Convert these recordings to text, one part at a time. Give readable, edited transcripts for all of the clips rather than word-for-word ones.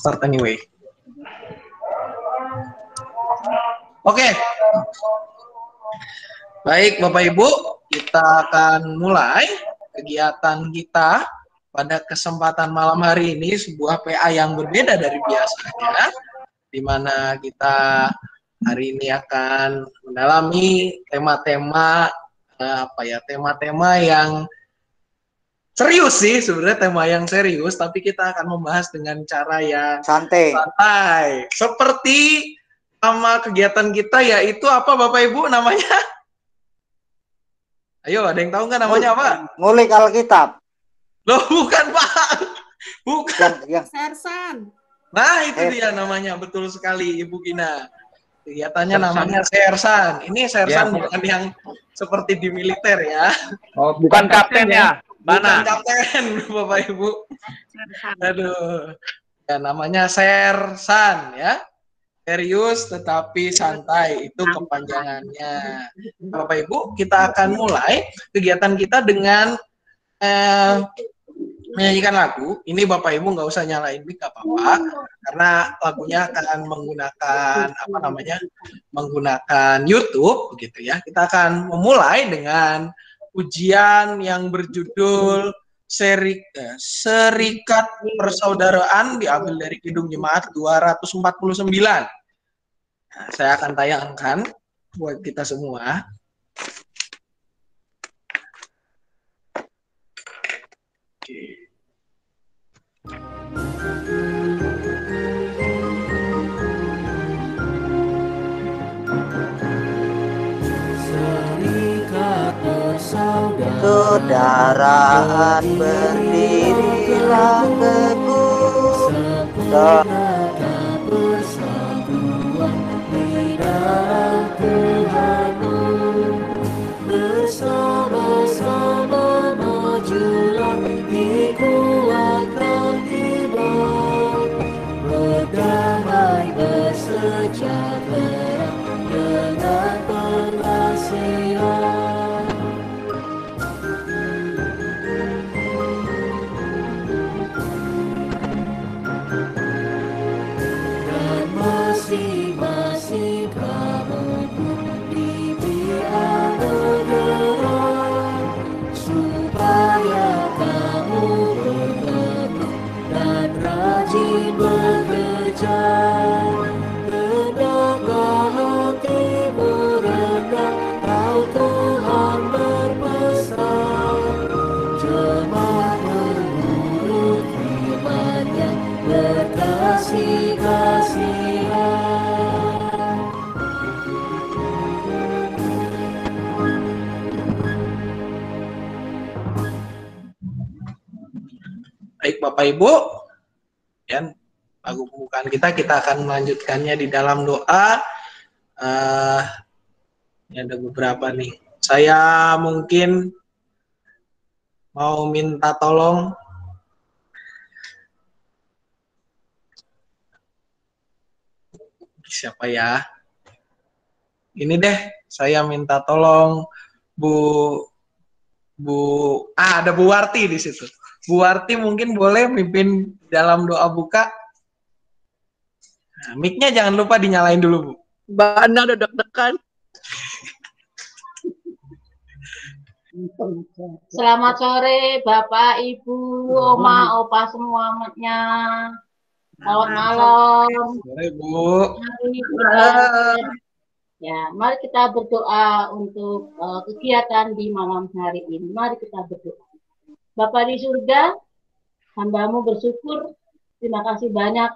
start anyway. Oke. Baik Bapak Ibu, kita akan mulai kegiatan kita pada kesempatan malam hari ini, sebuah PA yang berbeda dari biasanya, di mana kita hari ini akan mendalami tema-tema tema-tema yang serius sih, sebenarnya tema yang serius, tapi kita akan membahas dengan cara yang santai. Seperti nama kegiatan kita yaitu apa Bapak Ibu namanya? Ayo, ada yang tahu nggak namanya apa? Ngulik Alkitab. Loh, bukan Pak. Bukan. Sersan. Nah, itu dia namanya, betul sekali Ibu Gina. Kegiatannya namanya Sersan. Ini Sersan bukan yang seperti di militer ya. Oh, bukan kapten ya? Bukan kapten, Bapak Ibu. Aduh. Ya, namanya Sersan ya. Serius tetapi santai, itu kepanjangannya. Bapak Ibu, kita akan mulai kegiatan kita dengan menyanyikan lagu. Ini Bapak Ibu nggak usah nyalain mic, nggak apa-apa, karena lagunya akan menggunakan menggunakan YouTube, begitu ya. Kita akan memulai dengan ujian yang berjudul Serikat Persaudaraan, diambil dari Kidung Jemaat 249. Nah, saya akan tayangkan buat kita semua. Oke. Serikat Persaudaraan berdirilah teguh, persatuan di dalam Tuhanmu, bersama-sama majulah, dikuatkan iman, berdamai bersejahtera dengan pengasihan. Masing-masing kamu diberikan negara, supaya kamu bertekun dan rajin bekerja. Rendahkan hatimu, rendah kau Tuhan berpesan, jemaat menurut firman-Nya berkasih-kasihan. Baik Bapak Ibu, ya, lagu pembukaan kita akan melanjutkannya di dalam doa. Ini ada beberapa nih. Saya mungkin mau minta tolong siapa ya? Ini deh, saya minta tolong ada Bu Warti di situ. Bu Warti mungkin boleh mimpin dalam doa buka. Nah, mic-nya jangan lupa dinyalain dulu, Bu. Mbak Ana udah deg-degan. Selamat sore Bapak, Ibu, Oma, Opa semuanya. Selamat malam. Sore, Bu. Mari kita berdoa untuk kegiatan di malam hari ini. Mari kita berdoa. Bapa di surga, hamba-Mu bersyukur, terima kasih banyak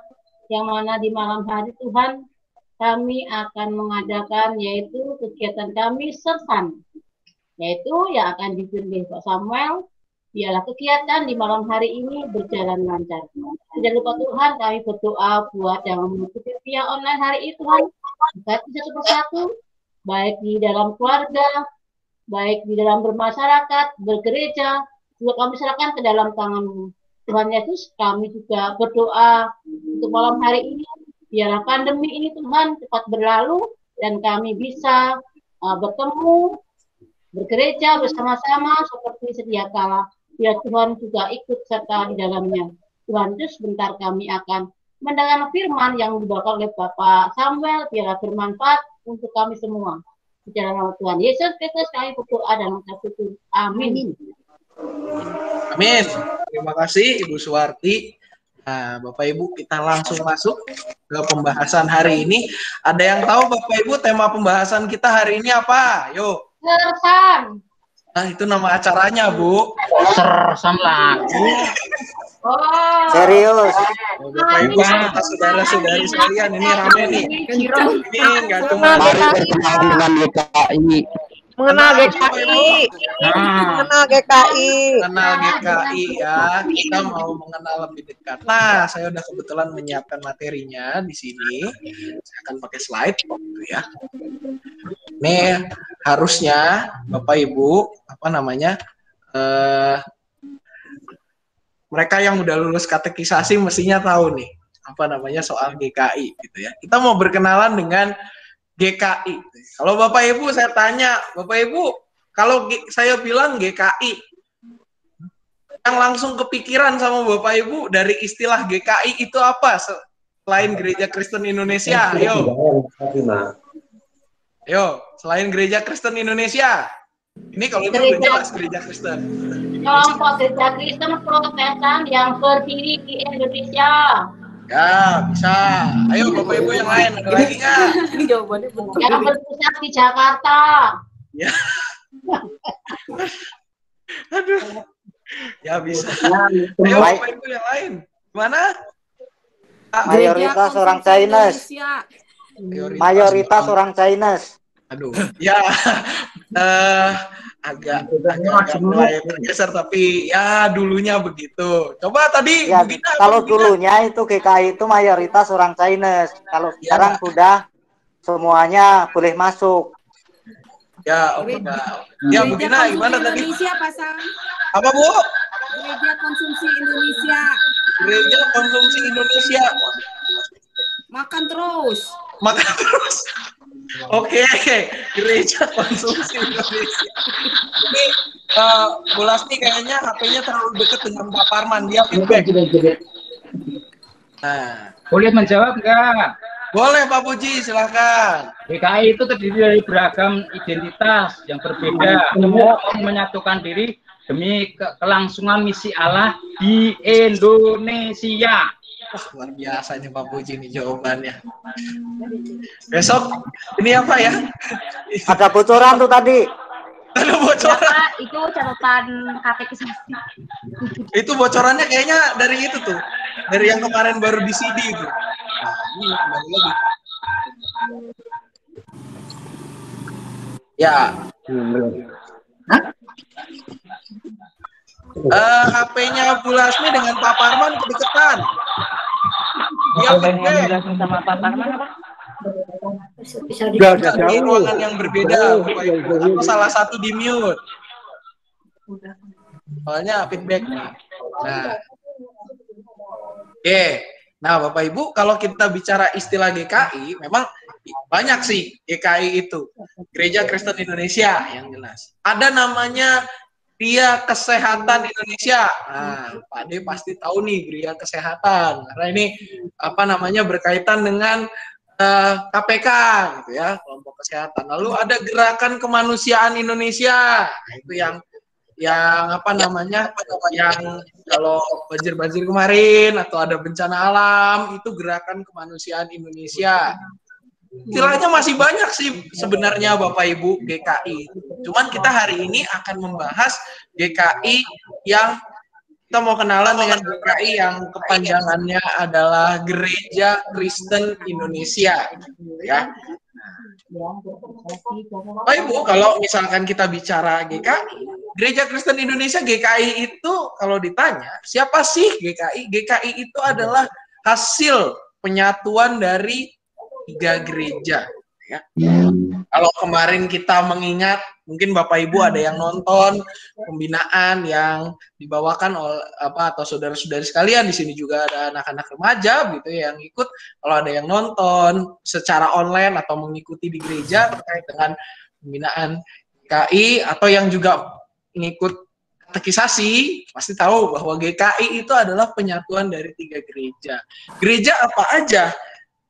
yang mana di malam hari Tuhan kami akan mengadakan yaitu kegiatan kami Sersan, yaitu yang akan dipimpin Pak Samuel. Biarlah kegiatan di malam hari ini berjalan lancar. Jangan lupa Tuhan, kami berdoa buat yang mengikuti via online hari ini Tuhan, berkati satu persatu, baik di dalam keluarga, baik di dalam bermasyarakat, bergereja, juga kami serahkan ke dalam tangan-Mu. Tuhan Yesus, kami juga berdoa untuk malam hari ini, biarlah pandemi ini Tuhan cepat berlalu, dan kami bisa bertemu, bergereja bersama-sama seperti sedia kala. Biar Tuhan juga ikut serta di dalamnya. Tuhan, terus sebentar kami akan mendengar firman yang dibawakan oleh Bapak Samuel biarlah bermanfaat untuk kami semua. Di dalam nama Tuhan Yesus Kristus kami berdoa dan mengucap syukur. Amin. Amin. Terima kasih Ibu Suwarti. Nah, Bapak Ibu, kita langsung masuk ke pembahasan hari ini. Ada yang tahu Bapak Ibu tema pembahasan kita hari ini apa? Yuk. Sersan. Nah, itu nama acaranya, Bu. Sersam lagu. Oh. Serius. Bapak Ibu serta saudara-saudari sekalian, ini rame nih. Ini nggak cuma Dengan GKI. mengenal GKI. Mengenal GKI. Mengenal GKI ya. Kita mau mengenal lebih dekat. Nah, saya udah kebetulan menyiapkan materinya di sini. Saya akan pakai slide gitu ya. Nih, harusnya Bapak Ibu, mereka yang udah lulus katekisasi mestinya tahu nih soal GKI gitu ya. Kita mau berkenalan dengan GKI. Kalau Bapak Ibu saya tanya, Bapak Ibu, kalau saya bilang GKI, yang langsung kepikiran sama Bapak Ibu dari istilah GKI itu apa? Selain Gereja Kristen Indonesia, ayo. Yo, selain Gereja Kristen Indonesia. Ini kalau itu udah jelas Gereja Kristen. Kelompok Gereja Kristen Protestan yang berdiri di Indonesia. Ya, bisa. Ayo Bapak Ibu yang lain, ada lagi nggak? Ini jawabannya benar. Yang berpusat di Jakarta. Ya. Aduh. Ya bisa. Ayo Bapak Ibu yang lain. Gimana? Mayoritas orang Chinese. Mayoritas orang Chinese. Aduh. Ya. Agak mulai bergeser tapi ya dulunya begitu. Coba tadi Ya, Bu Gina, kalau Bu Gina. dulunya itu GKI itu mayoritas orang Chinese. Kalau sekarang sudah semuanya boleh masuk. Ya, oke. Ya, Bu Gina gimana tadi? Indonesia pasang. Apa, Bu? Gereja Konsumsi Indonesia. Gereja Konsumsi Indonesia. Makan terus. Makan terus. Oke, Gereja Konsumsi Indonesia. Ini Bu Lasti kayaknya HP-nya terlalu dekat dengan Pak Parman, dia feedback. Nah, Boleh menjawab nggak? boleh Pak Puji, silahkan. GKI itu terdiri dari beragam identitas yang berbeda, semua menyatukan diri demi kelangsungan misi Allah di Indonesia. Wah, luar biasa nih Pak Puji nih jawabannya. Besok ini apa ya? Ada bocoran tuh tadi. Ada bocoran. Itu catatan katekisasi. Itu bocorannya kayaknya dari itu tuh. Dari yang kemarin baru di CD itu. Nah, ini kembali lagi. Ya. HP-nya Bu Lasmi dengan Pak Parman kedekatan. Dia feedback. Sama Pak Parman apa? Di ruangan yang berbeda, Bapak Ibu. Atau salah satu di mute. Soalnya feedback nih. Nah, oke. Nah, Bapak Ibu, kalau kita bicara istilah GKI, memang banyak sih GKI itu. Gereja Kristen Indonesia yang jelas. Ada namanya Gereja Kesehatan Indonesia. Nah, Pak D pasti tahu nih Gereja Kesehatan. Karena ini berkaitan dengan KPK gitu ya, kelompok kesehatan. Lalu ada Gerakan Kemanusiaan Indonesia. Nah, itu yang yang kalau banjir kemarin atau ada bencana alam, itu Gerakan Kemanusiaan Indonesia. Istilahnya masih banyak sih sebenarnya Bapak Ibu GKI. Cuman kita hari ini akan membahas GKI yang kita mau kenalan dengan GKI yang kepanjangannya adalah Gereja Kristen Indonesia, ya. Bapak Ibu, kalau misalkan kita bicara GKI, Gereja Kristen Indonesia GKI itu kalau ditanya siapa sih GKI? GKI itu adalah hasil penyatuan dari 3 gereja. Ya. Kalau kemarin kita mengingat, mungkin Bapak Ibu ada yang nonton pembinaan yang dibawakan oleh atau saudara-saudari sekalian, di sini juga ada anak-anak remaja gitu yang ikut. Kalau ada yang nonton secara online atau mengikuti di gereja terkait dengan pembinaan GKI, atau yang juga ngikut katekisasi pasti tahu bahwa GKI itu adalah penyatuan dari 3 gereja. Gereja apa aja?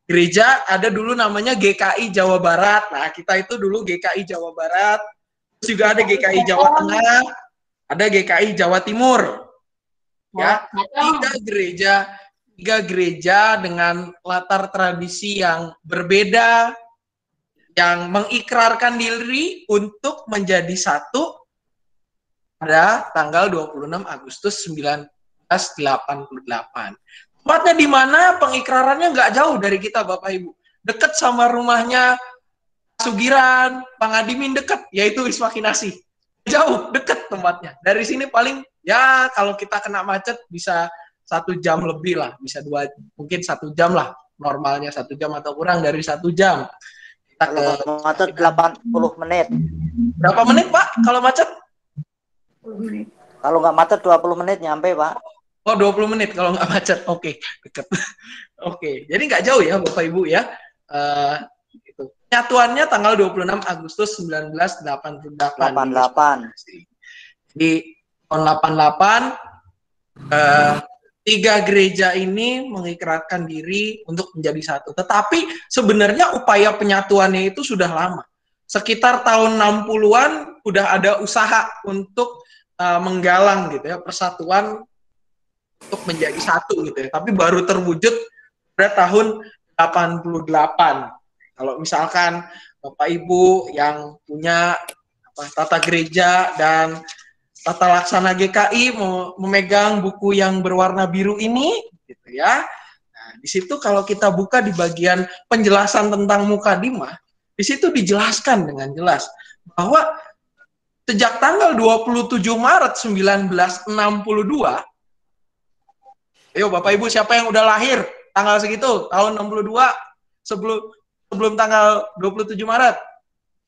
Gereja ada dulu namanya GKI Jawa Barat. Nah, kita itu dulu GKI Jawa Barat. Terus juga ada GKI Jawa Tengah, ada GKI Jawa Timur. Ya, 3 gereja dengan latar tradisi yang berbeda, yang mengikrarkan diri untuk menjadi satu pada tanggal 26 Agustus 1988. Tempatnya di mana pengikrarannya nggak jauh dari kita, Bapak Ibu. Dekat sama rumahnya Sugiran, Bang Adimin dekat, yaitu Wismakinasi. Jauh, dekat tempatnya. Dari sini paling, ya kalau kita kena macet bisa 1 jam lebih lah, bisa 2, mungkin 1 jam lah. Normalnya 1 jam atau kurang dari 1 jam. Kita Kalau macet 80 menit. Berapa menit, Pak, kalau macet? Kalau nggak macet 20 menit nyampe, Pak. Oh, 20 menit kalau nggak macet. Oke, dekat. Oke, jadi nggak jauh ya, Bapak Ibu ya. Gitu. Penyatuannya tanggal 26 Agustus 1988. Di tahun 88, 3 gereja ini mengikrarkan diri untuk menjadi satu. Tetapi sebenarnya upaya penyatuannya itu sudah lama. Sekitar tahun 60-an udah ada usaha untuk menggalang gitu ya, persatuan untuk menjadi satu gitu ya. Tapi baru terwujud pada tahun 88. Kalau misalkan Bapak Ibu yang punya tata gereja dan tata laksana GKI mau memegang buku yang berwarna biru ini gitu ya. Nah, di situ kalau kita buka di bagian penjelasan tentang mukadimah, di situ dijelaskan dengan jelas bahwa sejak tanggal 27 Maret 1962, ayo Bapak Ibu siapa yang udah lahir tanggal segitu, tahun 62 sebelum tanggal 27 Maret?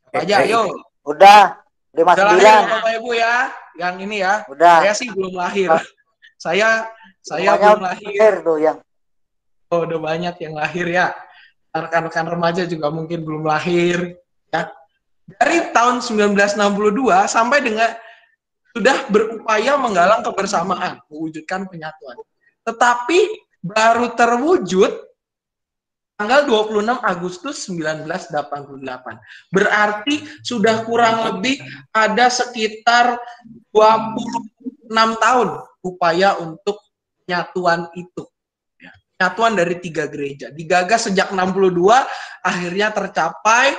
Siapa aja, ayo. Udah Udah lahir Bapak Ibu ya, yang ini ya. Udah. Saya sih belum lahir. Saya Semuanya belum lahir. tuh yang. Oh, udah banyak yang lahir ya. Rekan-rekan remaja juga mungkin belum lahir ya. Dari tahun 1962 sampai dengan sudah berupaya menggalang kebersamaan, mewujudkan penyatuan. Tetapi baru terwujud tanggal 26 Agustus 1988. Berarti sudah kurang lebih ada sekitar 26 tahun upaya untuk penyatuan itu. Penyatuan dari 3 gereja. Digagas sejak 62, akhirnya tercapai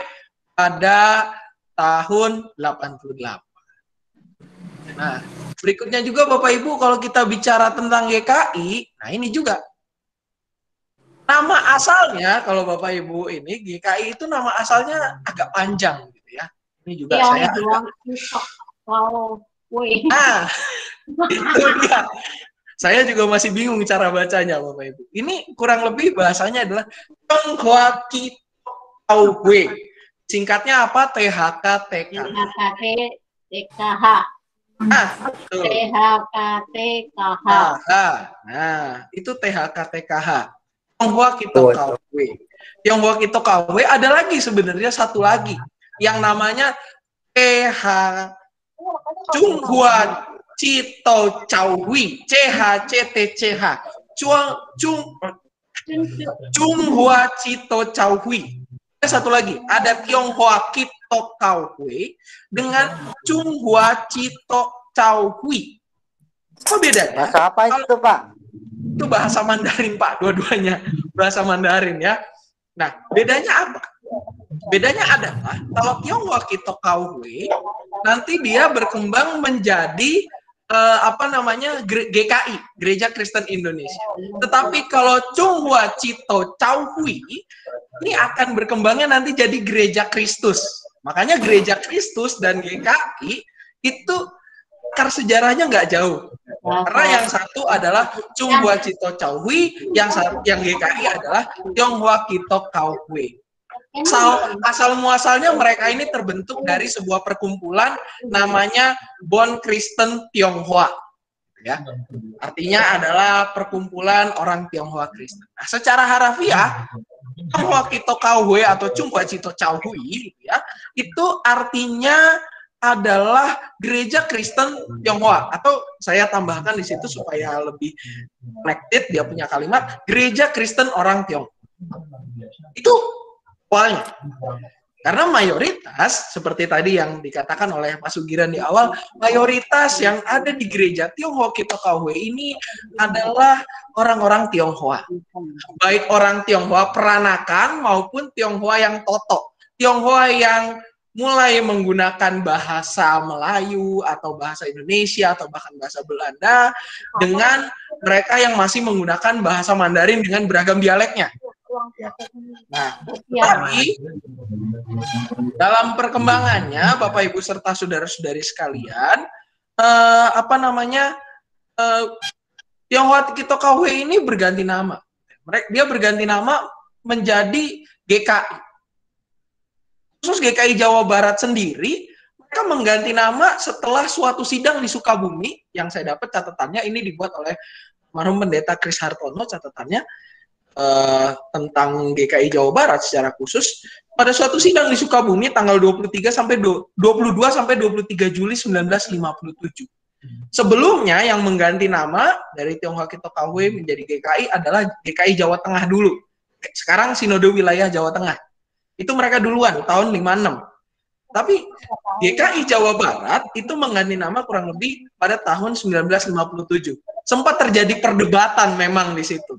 pada tahun 88. Nah, berikutnya juga Bapak Ibu kalau kita bicara tentang GKI, nah ini juga. Nama asalnya kalau Bapak Ibu ini GKI itu nama asalnya agak panjang gitu ya. Ini juga saya Nah, itu dia. Saya juga masih bingung cara bacanya Bapak Ibu. Ini kurang lebih bahasanya adalah Tionghoa Kitau Hui. Singkatnya apa? THKTK. THKTKH. Nah, betul. THKTKH. Nah, itu THKTKH. Tionghoa Kitau Hui. Tionghoa Kitau Hui ada lagi sebenarnya satu lagi yang namanya TH Chunghua Cito Chau Hui, CHCTCH. Chunghua Cito Chau Hui. Ada satu lagi, ada Tionghoa Kitau Hui dengan Chunghua Cito Chau Hui. Apa bedanya? Bahasa apa itu, Pak? Itu bahasa Mandarin, Pak, dua-duanya bahasa Mandarin ya. Nah, bedanya apa? Bedanya adalah kalau Tionghoa Kitau Hui nanti dia berkembang menjadi GKI, Gereja Kristen Indonesia. Tetapi kalau Chunghua Cito Chau Hui ini akan berkembangnya nanti jadi Gereja Kristus. Makanya Gereja Kristus dan GKI itu akar sejarahnya nggak jauh. Karena yang satu adalah Chunghua Cito Chau Hui, yang GKI adalah Tionghoa Kitau Hui. Asal muasalnya mereka ini terbentuk dari sebuah perkumpulan namanya Bond Kristen Tionghoa, ya. Artinya adalah perkumpulan orang Tionghoa Kristen. Nah, secara harafiah Tionghoa Kitau Hui atau Chunghua Cito Chau Hui, ya, itu artinya adalah gereja Kristen Tionghoa, atau saya tambahkan di situ supaya lebih connected, dia punya kalimat gereja Kristen orang Tionghoa. Itu awalnya. Karena mayoritas, seperti tadi yang dikatakan oleh Pak Sugiran di awal, mayoritas yang ada di gereja Tionghoa Kita KW ini adalah orang-orang Tionghoa. Baik orang Tionghoa peranakan maupun Tionghoa yang totok. Tionghoa yang mulai menggunakan bahasa Melayu atau bahasa Indonesia atau bahkan bahasa Belanda dengan mereka yang masih menggunakan bahasa Mandarin dengan beragam dialeknya. Nah, tapi dalam perkembangannya, Bapak Ibu serta saudara-saudari sekalian, Tionghoa Kita KW ini berganti nama. Dia berganti nama menjadi GKI. Khusus GKI Jawa Barat sendiri, mereka mengganti nama setelah suatu sidang di Sukabumi, yang saya dapat catatannya ini dibuat oleh almarhum Pendeta Kris Hartono, catatannya tentang GKI Jawa Barat secara khusus. Pada suatu sidang di Sukabumi tanggal 22 sampai 23 Juli 1957. Sebelumnya yang mengganti nama dari Tionghoa Kita KW menjadi GKI adalah GKI Jawa Tengah dulu. Sekarang Sinode Wilayah Jawa Tengah. Itu mereka duluan, tahun 56. Tapi GKI Jawa Barat itu mengganti nama kurang lebih pada tahun 1957. Sempat terjadi perdebatan memang di situ.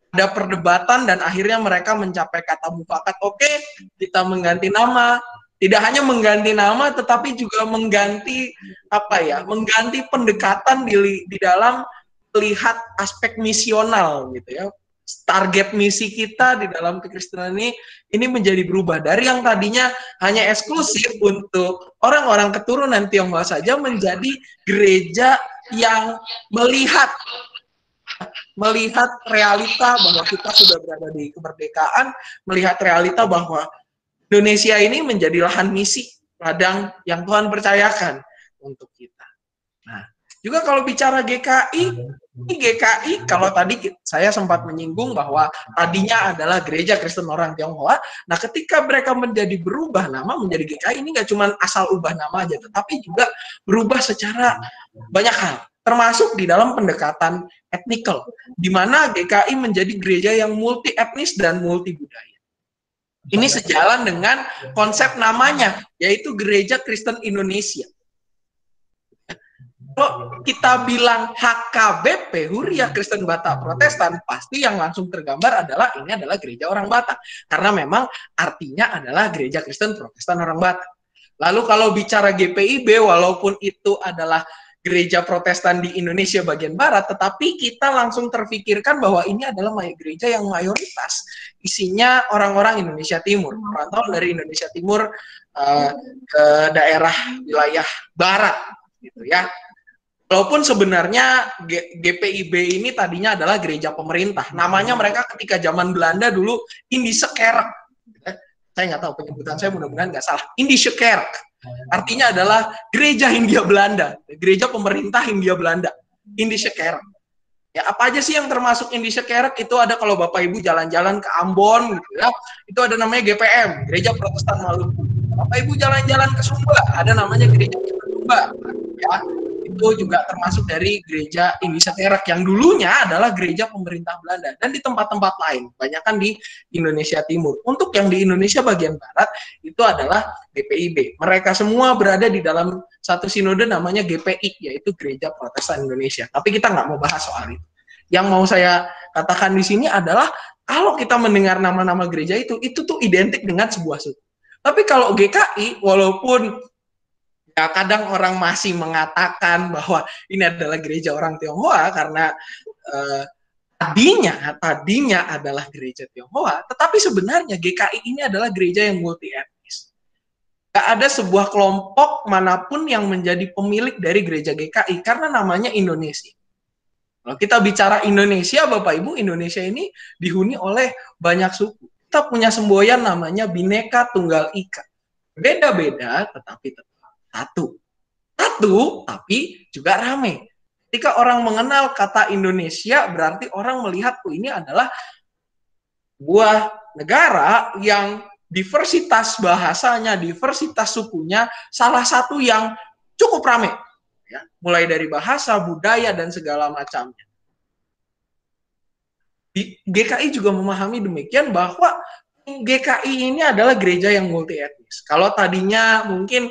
Ada perdebatan dan akhirnya mereka mencapai kata mufakat, oke, kita mengganti nama. Tidak hanya mengganti nama, tetapi juga mengganti mengganti pendekatan di dalam melihat aspek misional gitu ya. Target misi kita di dalam kekristenan ini menjadi berubah dari yang tadinya hanya eksklusif untuk orang-orang keturunan Tionghoa saja menjadi gereja yang melihat realita bahwa kita sudah berada di kemerdekaan, melihat realita bahwa Indonesia ini menjadi lahan misi, ladang yang Tuhan percayakan untuk kita. Nah, juga kalau bicara GKI, ini GKI kalau tadi saya sempat menyinggung bahwa tadinya adalah Gereja Kristen Orang Tionghoa. Nah, ketika mereka menjadi berubah nama menjadi GKI, ini nggak cuma asal ubah nama aja, tetapi juga berubah secara banyak hal, termasuk di dalam pendekatan etnikal, di mana GKI menjadi gereja yang multi etnis dan multi budaya. Ini sejalan dengan konsep namanya, yaitu Gereja Kristen Indonesia. Kalau kita bilang HKBP, Huria Kristen Batak Protestan, pasti yang langsung tergambar adalah ini adalah gereja orang Batak. Karena memang artinya adalah gereja Kristen Protestan orang Batak. Lalu kalau bicara GPIB, walaupun itu adalah gereja Protestan di Indonesia bagian Barat, tetapi kita langsung terfikirkan bahwa ini adalah gereja yang mayoritas isinya orang-orang Indonesia Timur, perantauan dari Indonesia Timur ke daerah wilayah Barat, gitu ya. Walaupun sebenarnya GPIB ini tadinya adalah gereja pemerintah. Namanya mereka ketika zaman Belanda dulu Indische Kerk. Saya nggak tahu penyebutan saya, mudah-mudahan nggak salah. Indische Kerk. Artinya adalah gereja Hindia Belanda. Gereja pemerintah Hindia Belanda. Indische Kerk. Ya, apa aja sih yang termasuk Indische Kerk? Itu ada kalau Bapak Ibu jalan-jalan ke Ambon, gitu ya. Itu ada namanya GPM, Gereja Protestan Maluku. Bapak Ibu jalan-jalan ke Sumba, ada namanya Gereja Sumba. Ya. Itu juga termasuk dari gereja Indische Kerk yang dulunya adalah gereja pemerintah Belanda, dan di tempat-tempat lain, banyakkan di Indonesia Timur. Untuk yang di Indonesia bagian Barat itu adalah GPIB. Mereka semua berada di dalam satu sinode namanya GPI, yaitu Gereja Protestan Indonesia. Tapi kita nggak mau bahas soal itu. Yang mau saya katakan di sini adalah kalau kita mendengar nama-nama gereja itu tuh identik dengan sebuah suku. Tapi kalau GKI, walaupun ya, kadang orang masih mengatakan bahwa ini adalah gereja orang Tionghoa karena tadinya adalah gereja Tionghoa, tetapi sebenarnya GKI ini adalah gereja yang multi etnis. Gak ada sebuah kelompok manapun yang menjadi pemilik dari gereja GKI karena namanya Indonesia. Kalau kita bicara Indonesia, Bapak Ibu, Indonesia ini dihuni oleh banyak suku. Kita punya semboyan namanya Bhinneka Tunggal Ika. Beda-beda tetapi tetap satu tapi juga rame. Ketika orang mengenal kata Indonesia, berarti orang melihat ini adalah sebuah negara yang diversitas bahasanya, diversitas sukunya, salah satu yang cukup ramai, ya, mulai dari bahasa, budaya, dan segala macamnya. GKI juga memahami demikian bahwa GKI ini adalah gereja yang multi etnis. Kalau tadinya mungkin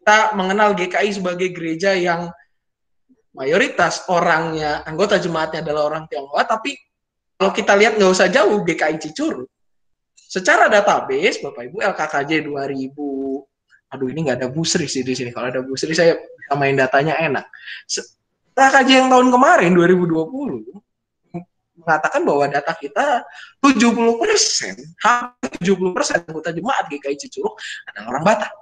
kita mengenal GKI sebagai gereja yang mayoritas orangnya, anggota jemaatnya adalah orang Tionghoa, tapi kalau kita lihat nggak usah jauh, GKI Cicurug, secara database, Bapak Ibu, LKKJ 2000, aduh ini nggak ada Bu Sri sih di sini, kalau ada Bu Sri saya main datanya enak. LKKJ yang tahun kemarin, 2020, mengatakan bahwa data kita 70%, hampir 70% anggota jemaat GKI Cicurug adalah orang Batak.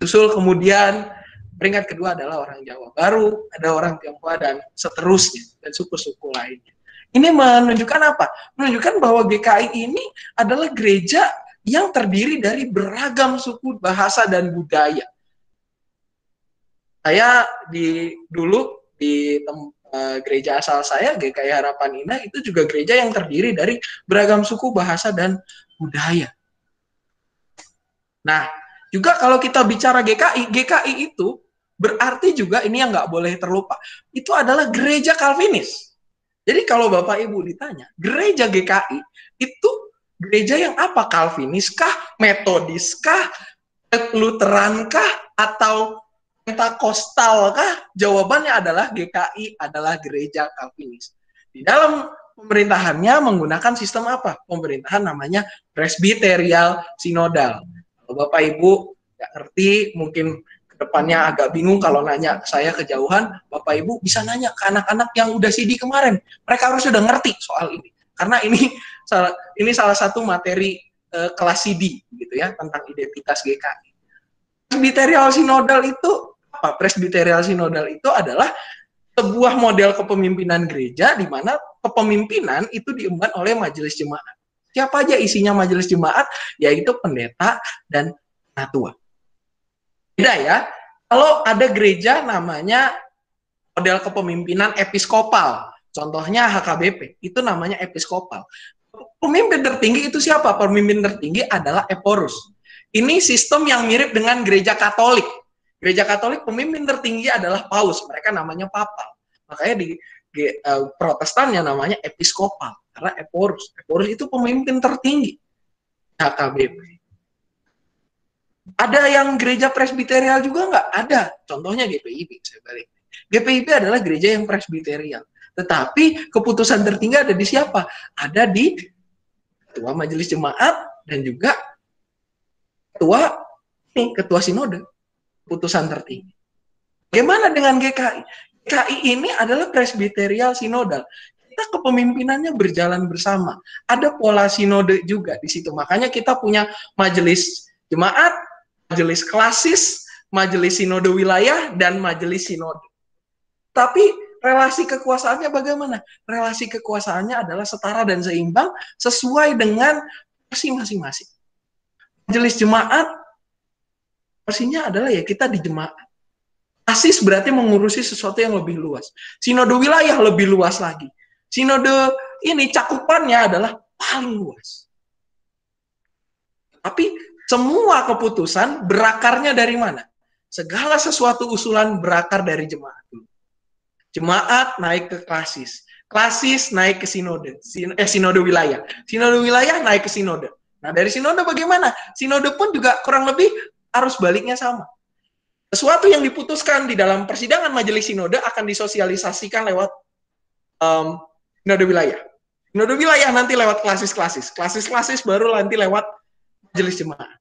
Susul kemudian peringkat kedua adalah orang Jawa, baru ada orang Tionghoa dan seterusnya, dan suku-suku lainnya. Ini menunjukkan apa? Menunjukkan bahwa GKI ini adalah gereja yang terdiri dari beragam suku, bahasa, dan budaya. Saya dulu di gereja asal saya, GKI Harapan Indah, itu juga gereja yang terdiri dari beragam suku, bahasa, dan budaya. Nah, juga kalau kita bicara GKI itu berarti juga ini yang nggak boleh terlupa. Itu adalah gereja Calvinis. Jadi kalau Bapak Ibu ditanya, gereja GKI itu gereja yang apa? Calvinis kah? Metodis kah? Lutheran kah? Atau Pentakostal kah? Jawabannya adalah GKI adalah gereja Calvinis. Di dalam pemerintahannya menggunakan sistem apa? Pemerintahan namanya presbiterial sinodal. Kalau Bapak Ibu nggak ngerti, mungkin depannya agak bingung kalau nanya saya kejauhan, Bapak Ibu bisa nanya ke anak-anak yang udah CD kemarin. Mereka harus sudah ngerti soal ini. Karena ini salah satu materi kelas CD gitu ya, tentang identitas GKI. Presbyterial Sinodal itu apa? Presbyterial Sinodal itu adalah sebuah model kepemimpinan gereja di mana kepemimpinan itu diemban oleh majelis jemaat. Siapa aja isinya majelis jemaat? Yaitu pendeta dan penatua. Beda ya, kalau ada gereja namanya model kepemimpinan episkopal, contohnya HKBP, itu namanya episkopal. Pemimpin tertinggi itu siapa? Pemimpin tertinggi adalah eporus. Ini sistem yang mirip dengan gereja Katolik. Gereja Katolik pemimpin tertinggi adalah paus, mereka namanya papal. Makanya di Protestannya namanya episkopal, karena eporus. Eporus itu pemimpin tertinggi HKBP. Ada yang gereja presbiterial juga nggak? Ada. Contohnya GPIB. Saya balik. GPIB adalah gereja yang presbiterial. Tetapi keputusan tertinggi ada di siapa? Ada di ketua majelis jemaat dan juga ketua sinode. Keputusan tertinggi. Bagaimana dengan GKI? GKI ini adalah presbiterial sinodal. Kita kepemimpinannya berjalan bersama. Ada pola sinode juga di situ. Makanya kita punya majelis jemaat, majelis klasis, majelis sinode wilayah, dan majelis sinode. Tapi relasi kekuasaannya bagaimana? Relasi kekuasaannya adalah setara dan seimbang sesuai dengan porsi masing-masing. Majelis jemaat, porsinya adalah ya kita di jemaat. Klasis berarti mengurusi sesuatu yang lebih luas. Sinode wilayah lebih luas lagi. Sinode ini cakupannya adalah paling luas. Tapi semua keputusan berakarnya dari mana? Segala sesuatu usulan berakar dari jemaat. Jemaat naik ke klasis. Klasis naik ke sinode. Sinode wilayah. Sinode wilayah naik ke sinode. Nah dari sinode bagaimana? Sinode pun juga kurang lebih arus baliknya sama. Sesuatu yang diputuskan di dalam persidangan majelis sinode akan disosialisasikan lewat sinode wilayah. Sinode wilayah nanti lewat klasis-klasis. Klasis-klasis baru nanti lewat majelis jemaat.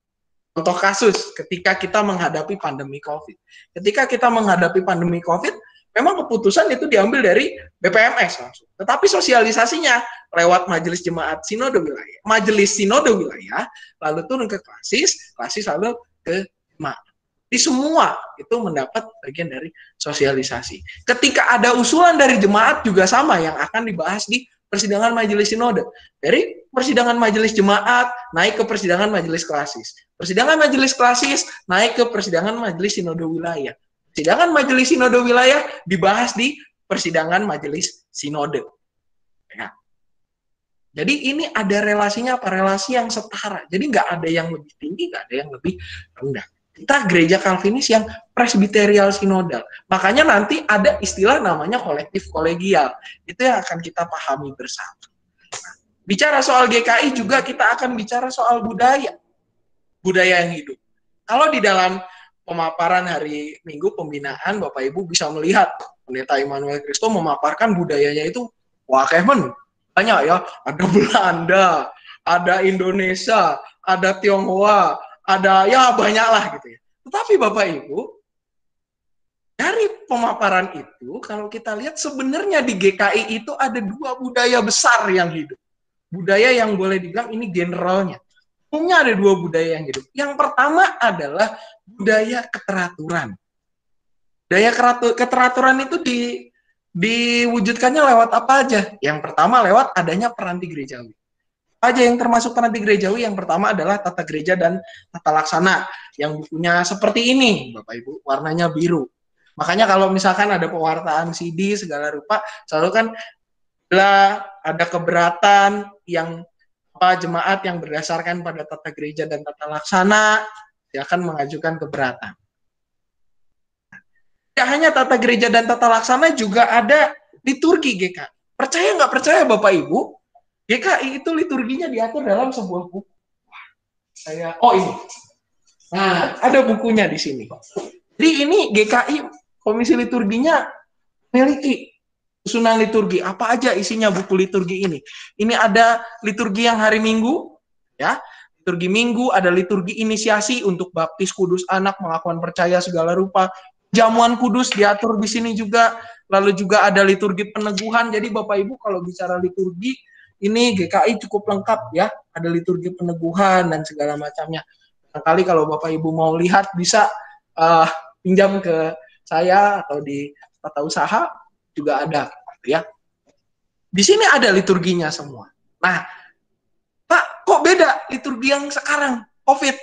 Contoh kasus ketika kita menghadapi pandemi COVID. Ketika kita menghadapi pandemi COVID, memang keputusan itu diambil dari BPMS langsung. Tetapi sosialisasinya lewat majelis jemaat sinode wilayah. Majelis sinode wilayah, lalu turun ke klasis, klasis lalu ke jemaat. Di semua itu mendapat bagian dari sosialisasi. Ketika ada usulan dari jemaat juga sama yang akan dibahas di persidangan majelis sinode. Dari persidangan majelis jemaat naik ke persidangan majelis klasis. Persidangan majelis klasis naik ke persidangan majelis sinode wilayah. Persidangan majelis sinode wilayah dibahas di persidangan majelis sinode. Ya. Jadi ini ada relasinya apa? Relasi yang setara. Jadi nggak ada yang lebih tinggi, nggak ada yang lebih rendah. Kita gereja Calvinis yang presbiterial sinodal. Makanya nanti ada istilah namanya kolektif kolegial. Itu yang akan kita pahami bersama. Bicara soal GKI juga kita akan bicara soal budaya. Budaya yang hidup. Kalau di dalam pemaparan hari Minggu pembinaan, Bapak Ibu bisa melihat Pendeta Immanuel Christo memaparkan budayanya itu wakemen. Banyak ya, ada Belanda, ada Indonesia, ada Tionghoa, ada ya banyak lah gitu ya. Tetapi Bapak Ibu, dari pemaparan itu, kalau kita lihat sebenarnya di GKI itu ada dua budaya besar yang hidup. Budaya yang boleh dibilang ini generalnya. Umumnya ada dua budaya yang hidup. Yang pertama adalah budaya keteraturan. Budaya keteraturan itu diwujudkannya lewat apa aja? Yang pertama lewat adanya peranti gerejawi. Apa aja yang termasuk peranti gerejawi? Yang pertama adalah tata gereja dan tata laksana. Yang bukunya seperti ini, Bapak Ibu, warnanya biru. Makanya kalau misalkan ada pewartaan CD segala rupa, selalu kan ada keberatan yang jemaat yang berdasarkan pada tata gereja dan tata laksana, dia akan mengajukan keberatan. Tidak hanya tata gereja dan tata laksana, juga ada liturgi GKI. Percaya nggak percaya Bapak Ibu, GKI itu liturginya diatur dalam sebuah buku. Ini. Nah, ada bukunya di sini. Jadi ini GKI, komisi liturginya memiliki susunan liturgi. Apa aja isinya buku liturgi ini? Ini ada liturgi yang hari Minggu, ya. Liturgi Minggu, ada liturgi inisiasi untuk baptis kudus anak, pengakuan percaya segala rupa. Jamuan kudus diatur di sini juga, lalu juga ada liturgi peneguhan. Jadi Bapak Ibu kalau bicara liturgi, ini GKI cukup lengkap ya, ada liturgi peneguhan dan segala macamnya. Barangkali kalau Bapak Ibu mau lihat bisa pinjam ke saya atau di tata usaha juga ada ya. Di sini ada liturginya semua. Nah, Pak, kok beda liturgi yang sekarang COVID?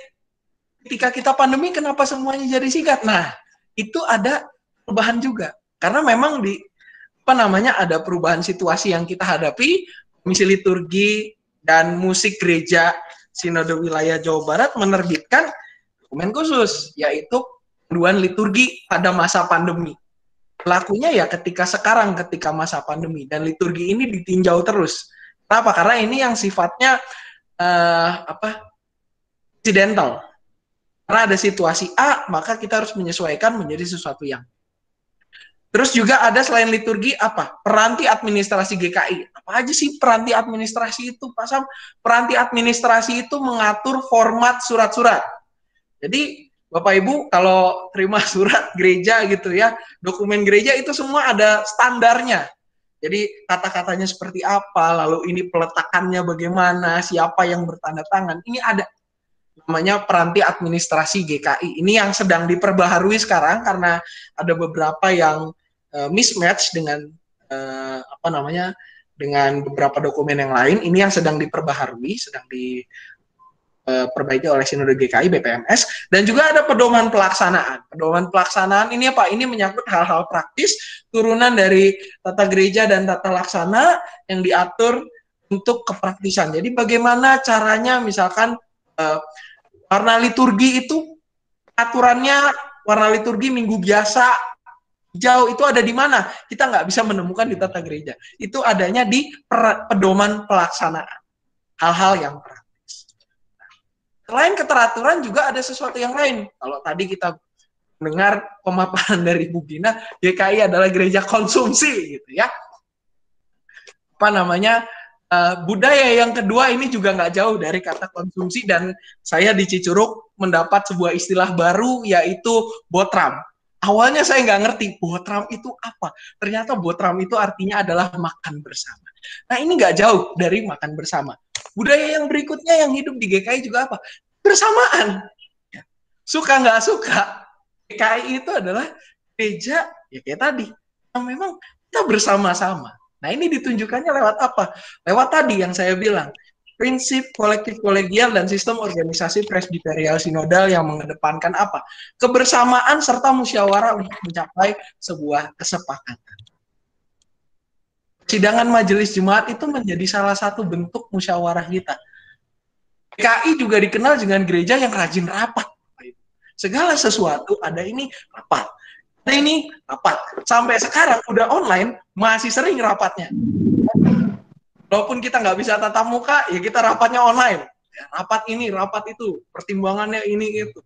Ketika kita pandemi kenapa semuanya jadi singkat? Nah, itu ada perubahan juga. Karena memang ada perubahan situasi yang kita hadapi. Komisi Liturgi dan Musik Gereja Sinode Wilayah Jawa Barat menerbitkan dokumen khusus, yaitu panduan liturgi pada masa pandemi. Pelakunya ya ketika masa pandemi, dan liturgi ini ditinjau terus. Kenapa? Karena ini yang sifatnya insidental. Karena ada situasi A, maka kita harus menyesuaikan menjadi sesuatu yang. Terus juga ada selain liturgi apa? Peranti administrasi GKI. Apa aja sih peranti administrasi itu, Pak Sam? Peranti administrasi itu mengatur format surat-surat. Jadi Bapak Ibu kalau terima surat gereja gitu ya, dokumen gereja itu semua ada standarnya. Jadi kata-katanya seperti apa, lalu ini peletakannya bagaimana, siapa yang bertanda tangan, ini ada. Namanya peranti administrasi GKI. Ini yang sedang diperbaharui sekarang karena ada beberapa yang mismatch dengan dengan beberapa dokumen yang lain. Ini yang sedang diperbaharui, sedang diperbaiki oleh Sinode GKI BPMS, dan juga ada pedoman pelaksanaan. Pedoman pelaksanaan ini apa? Ini menyangkut hal-hal praktis turunan dari tata gereja dan tata laksana yang diatur untuk kepraktisan. Jadi bagaimana caranya misalkan warna liturgi itu aturannya warna liturgi minggu biasa hijau itu ada di mana? Kita nggak bisa menemukan di tata gereja. Itu adanya di pedoman pelaksanaan. Hal-hal yang praktis. Selain keteraturan juga ada sesuatu yang lain. Kalau tadi kita mendengar pemaparan dari Bu Gina, GKI adalah gereja konsumsi gitu ya. Budaya yang kedua ini juga nggak jauh dari kata konsumsi, dan saya di Cicurug mendapat sebuah istilah baru yaitu botram. Awalnya saya nggak ngerti botram itu apa. Ternyata botram itu artinya adalah makan bersama. Nah ini nggak jauh dari makan bersama. Budaya yang berikutnya yang hidup di GKI juga apa? Bersamaan. Suka nggak suka, GKI itu adalah gereja ya kayak tadi yang memang kita bersama-sama. Nah ini ditunjukkannya lewat apa? Lewat tadi yang saya bilang, prinsip kolektif kolegial dan sistem organisasi presbiterial sinodal yang mengedepankan apa? Kebersamaan serta musyawarah untuk mencapai sebuah kesepakatan. Sidangan majelis jemaat itu menjadi salah satu bentuk musyawarah kita. GKI juga dikenal dengan gereja yang rajin rapat. Segala sesuatu ada ini rapat, ada ini rapat. Sampai sekarang udah online masih sering rapatnya. Walaupun kita nggak bisa tatap muka, ya kita rapatnya online. Ya, rapat ini, rapat itu, pertimbangannya ini itu.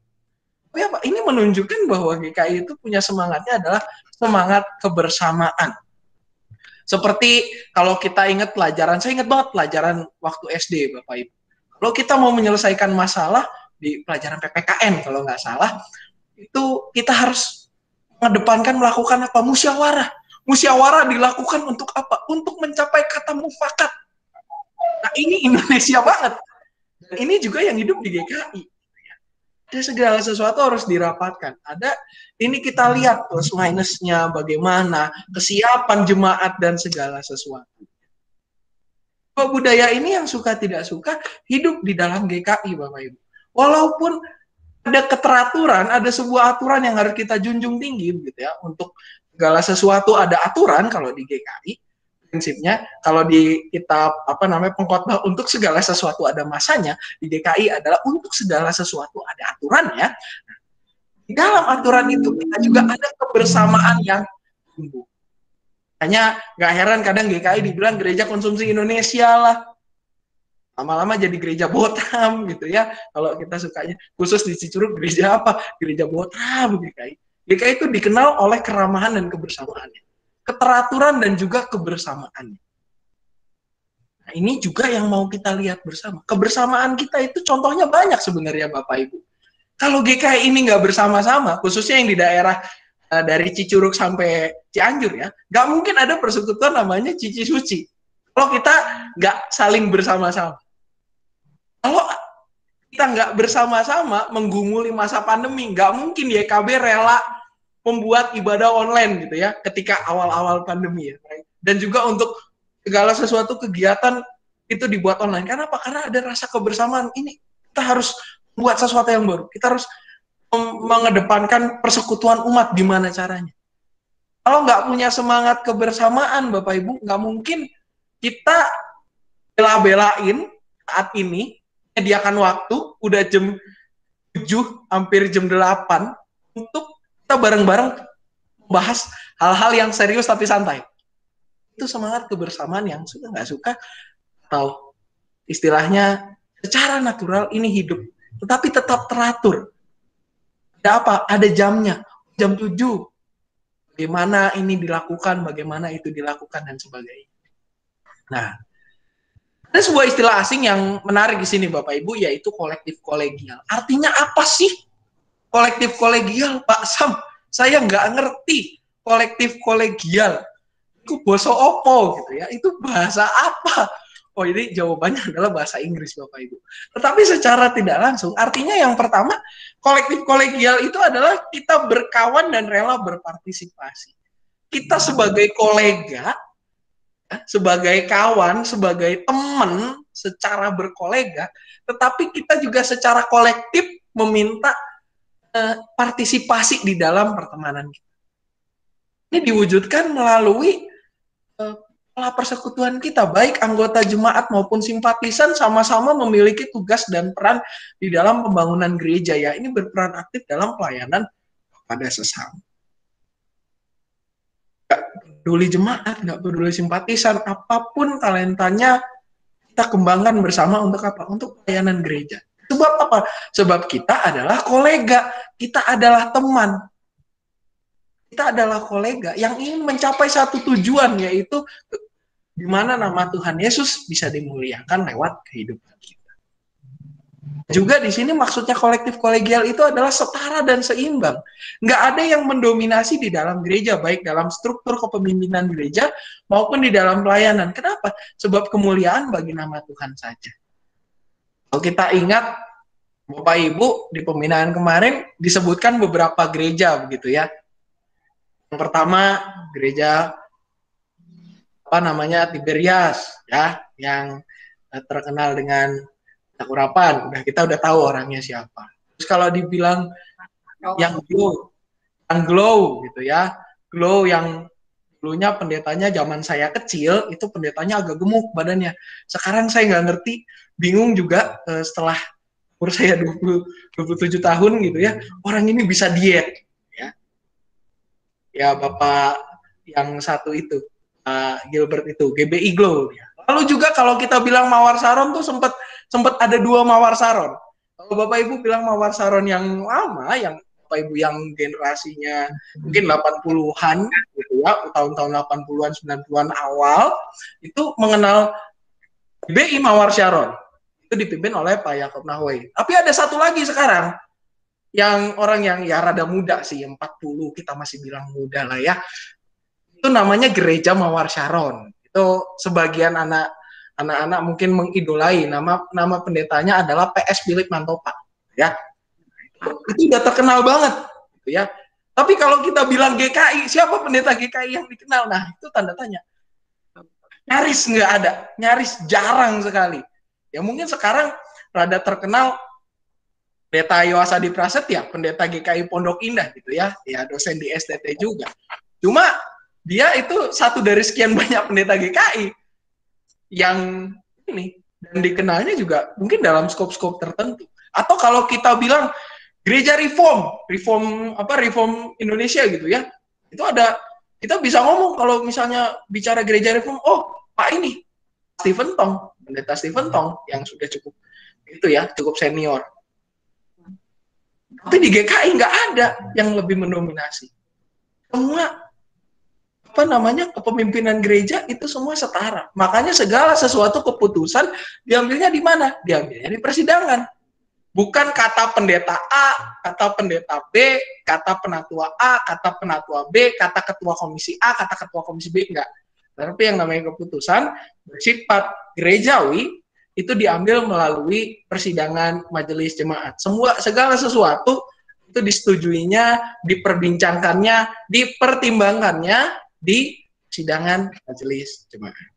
Tapi apa? Ini menunjukkan bahwa GKI itu punya semangatnya adalah semangat kebersamaan. Seperti kalau kita ingat pelajaran, saya ingat banget pelajaran waktu SD, Bapak Ibu. Kalau kita mau menyelesaikan masalah di pelajaran PPKN, kalau nggak salah, itu kita harus mengedepankan melakukan apa? Musyawarah. Musyawarah dilakukan untuk apa? Untuk mencapai kata mufakat. Nah, ini Indonesia banget. Dan ini juga yang hidup di GKI. Ada segala sesuatu harus dirapatkan. Ada, ini kita lihat plus minusnya bagaimana, kesiapan jemaat dan segala sesuatu. Budaya ini yang suka tidak suka hidup di dalam GKI, Bapak Ibu. Walaupun ada keteraturan, ada sebuah aturan yang harus kita junjung tinggi, gitu ya. Untuk segala sesuatu ada aturan kalau di GKI. Prinsipnya kalau di kitab pengkhotbah untuk segala sesuatu ada masanya, di DKI adalah untuk segala sesuatu ada aturannya. Di dalam aturan itu kita juga ada kebersamaan yang tumbuh. Hanya nggak heran kadang GKI dibilang gereja konsumsi Indonesia lah. Lama-lama jadi gereja Botham gitu ya. Kalau kita sukanya khusus di Cicurug gereja apa? Gereja Botham GKI. GKI itu dikenal oleh keramahan dan kebersamaannya. Keteraturan dan juga kebersamaan. Nah, ini juga yang mau kita lihat bersama. Kebersamaan kita itu contohnya banyak sebenarnya Bapak Ibu. Kalau GKI ini nggak bersama-sama, khususnya yang di daerah dari Cicurug sampai Cianjur ya, nggak mungkin ada persekutuan namanya Cici Suci. Kalau kita nggak saling bersama-sama. Kalau kita nggak bersama-sama menggumuli masa pandemi, nggak mungkin YKB rela membuat ibadah online gitu ya ketika awal-awal pandemi ya. Dan juga untuk segala sesuatu kegiatan itu dibuat online. Kenapa? Karena ada rasa kebersamaan. Ini kita harus buat sesuatu yang baru. Kita harus mengedepankan persekutuan umat. Gimana caranya? Kalau nggak punya semangat kebersamaan Bapak Ibu, nggak mungkin kita bela-belain saat ini menyediakan waktu udah jam 7 hampir jam 8 untuk kita bareng-bareng bahas hal-hal yang serius tapi santai. Itu semangat kebersamaan yang suka nggak suka, atau istilahnya secara natural ini hidup, tetapi tetap teratur. Ada apa? Ada jamnya. Jam 7. Bagaimana ini dilakukan, bagaimana itu dilakukan, dan sebagainya. Nah, ada sebuah istilah asing yang menarik di sini Bapak Ibu, yaitu kolektif kolegial. Artinya apa sih? Kolektif kolegial, Pak Sam, saya nggak ngerti kolektif kolegial. Itu bahasa opo gitu ya, itu bahasa apa? Oh, ini jawabannya adalah bahasa Inggris Bapak Ibu. Tetapi secara tidak langsung, artinya yang pertama, kolektif kolegial itu adalah kita berkawan dan rela berpartisipasi. Kita sebagai kolega, sebagai kawan, sebagai teman, secara berkolega, tetapi kita juga secara kolektif meminta partisipasi di dalam pertemanan kita. Ini diwujudkan melalui pola persekutuan kita, baik anggota jemaat maupun simpatisan sama-sama memiliki tugas dan peran di dalam pembangunan gereja ya. Ini berperan aktif dalam pelayanan kepada sesama. Nggak peduli jemaat, nggak peduli simpatisan, apapun talentanya kita kembangkan bersama untuk apa? Untuk pelayanan gereja. Sebab apa? Sebab kita adalah kolega, kita adalah teman. Kita adalah kolega yang ingin mencapai satu tujuan, yaitu di mana nama Tuhan Yesus bisa dimuliakan lewat kehidupan kita. Juga di sini maksudnya kolektif kolegial itu adalah setara dan seimbang. Nggak ada yang mendominasi di dalam gereja, baik dalam struktur kepemimpinan gereja maupun di dalam pelayanan. Kenapa? Sebab kemuliaan bagi nama Tuhan saja. Kalau kita ingat, Bapak Ibu, di pembinaan kemarin disebutkan beberapa gereja begitu ya. Yang pertama, gereja Tiberias ya, yang terkenal dengan urapan. Kita udah tahu orangnya siapa. Terus kalau dibilang yang glow gitu ya, glow yang Dulunya pendetanya zaman saya kecil, itu pendetanya agak gemuk badannya. Sekarang saya nggak ngerti, bingung juga setelah umur saya 27 tahun gitu ya, orang ini bisa diet. Ya Bapak yang satu itu, Gilbert itu, GBI Glow. Lalu juga kalau kita bilang Mawar Saron tuh sempat ada 2 Mawar Saron. Kalau Bapak Ibu bilang Mawar Saron yang lama, yang Bapak Ibu yang generasinya mungkin 80-an gitu ya, tahun-tahun 80-an, 90-an awal, itu mengenal GBI Mawar Saron. Itu dipimpin oleh Pak Yakob Nahway. Tapi ada satu lagi sekarang, yang orang yang ya rada muda sih, 40, kita masih bilang muda lah ya. Itu namanya Gereja Mawar Saron. Itu sebagian anak-anak mungkin mengidolai, nama pendetanya adalah PS Philip Mantopa, ya. Itu udah terkenal banget, gitu ya. Tapi kalau kita bilang GKI, siapa pendeta GKI yang dikenal? Nah, itu tanda tanya. Nyaris nggak ada, nyaris jarang sekali. Ya mungkin sekarang rada terkenal Pendeta Yohasadi Prasetya, pendeta GKI Pondok Indah gitu ya, dosen di STT juga. Cuma dia itu satu dari sekian banyak pendeta GKI yang ini, dan dikenalnya juga mungkin dalam skop-skop tertentu. Atau kalau kita bilang gereja reform Indonesia gitu ya, itu ada, kita bisa ngomong kalau misalnya bicara gereja reform, oh Pak ini Stephen Tong, pendeta Stephen Tong yang sudah cukup itu ya, cukup senior. Tapi di GKI nggak ada yang lebih mendominasi. Semua kepemimpinan gereja itu semua setara. Makanya segala sesuatu keputusan diambilnya di mana? Diambilnya di persidangan. Bukan kata pendeta A, kata pendeta B, kata penatua A, kata penatua B, kata ketua komisi A, kata ketua komisi B, enggak. Tapi yang namanya keputusan bersifat gerejawi itu diambil melalui persidangan majelis jemaat. Segala sesuatu itu disetujuinya, diperbincangkannya, dipertimbangkannya di persidangan majelis jemaat.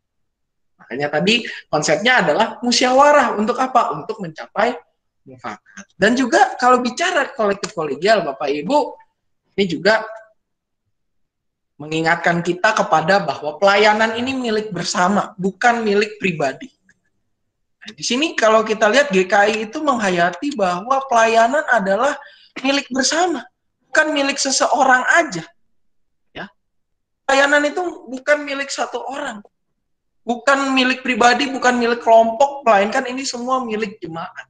Makanya tadi konsepnya adalah musyawarah. Untuk apa? Untuk mencapai mufakat. Dan juga kalau bicara kolektif kolegial, Bapak Ibu, ini juga mengingatkan kita kepada bahwa pelayanan ini milik bersama, bukan milik pribadi. Nah, di sini kalau kita lihat GKI itu menghayati bahwa pelayanan adalah milik bersama, bukan milik seseorang aja. Ya. Pelayanan itu bukan milik satu orang, bukan milik pribadi, bukan milik kelompok, melainkan ini semua milik jemaat.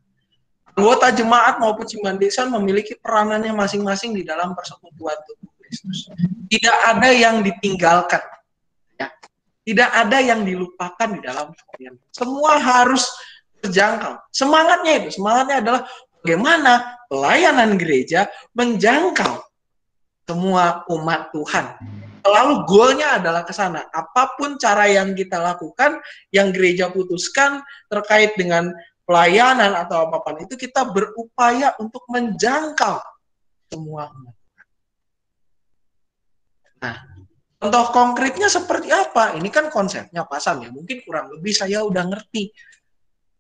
Anggota jemaat maupun simpatisan memiliki peranannya masing-masing di dalam persekutuan tubuh Kristus. Tidak ada yang ditinggalkan. Ya. Tidak ada yang dilupakan di dalam pelayanan. Semua harus terjangkau. Semangatnya adalah bagaimana pelayanan gereja menjangkau semua umat Tuhan. Lalu goalnya adalah ke sana. Apapun cara yang kita lakukan, yang gereja putuskan terkait dengan pelayanan atau apapun itu, kita berupaya untuk menjangkau semua umat. Nah, contoh konkretnya seperti apa? Ini kan konsepnya pasal ya, mungkin kurang lebih saya udah ngerti.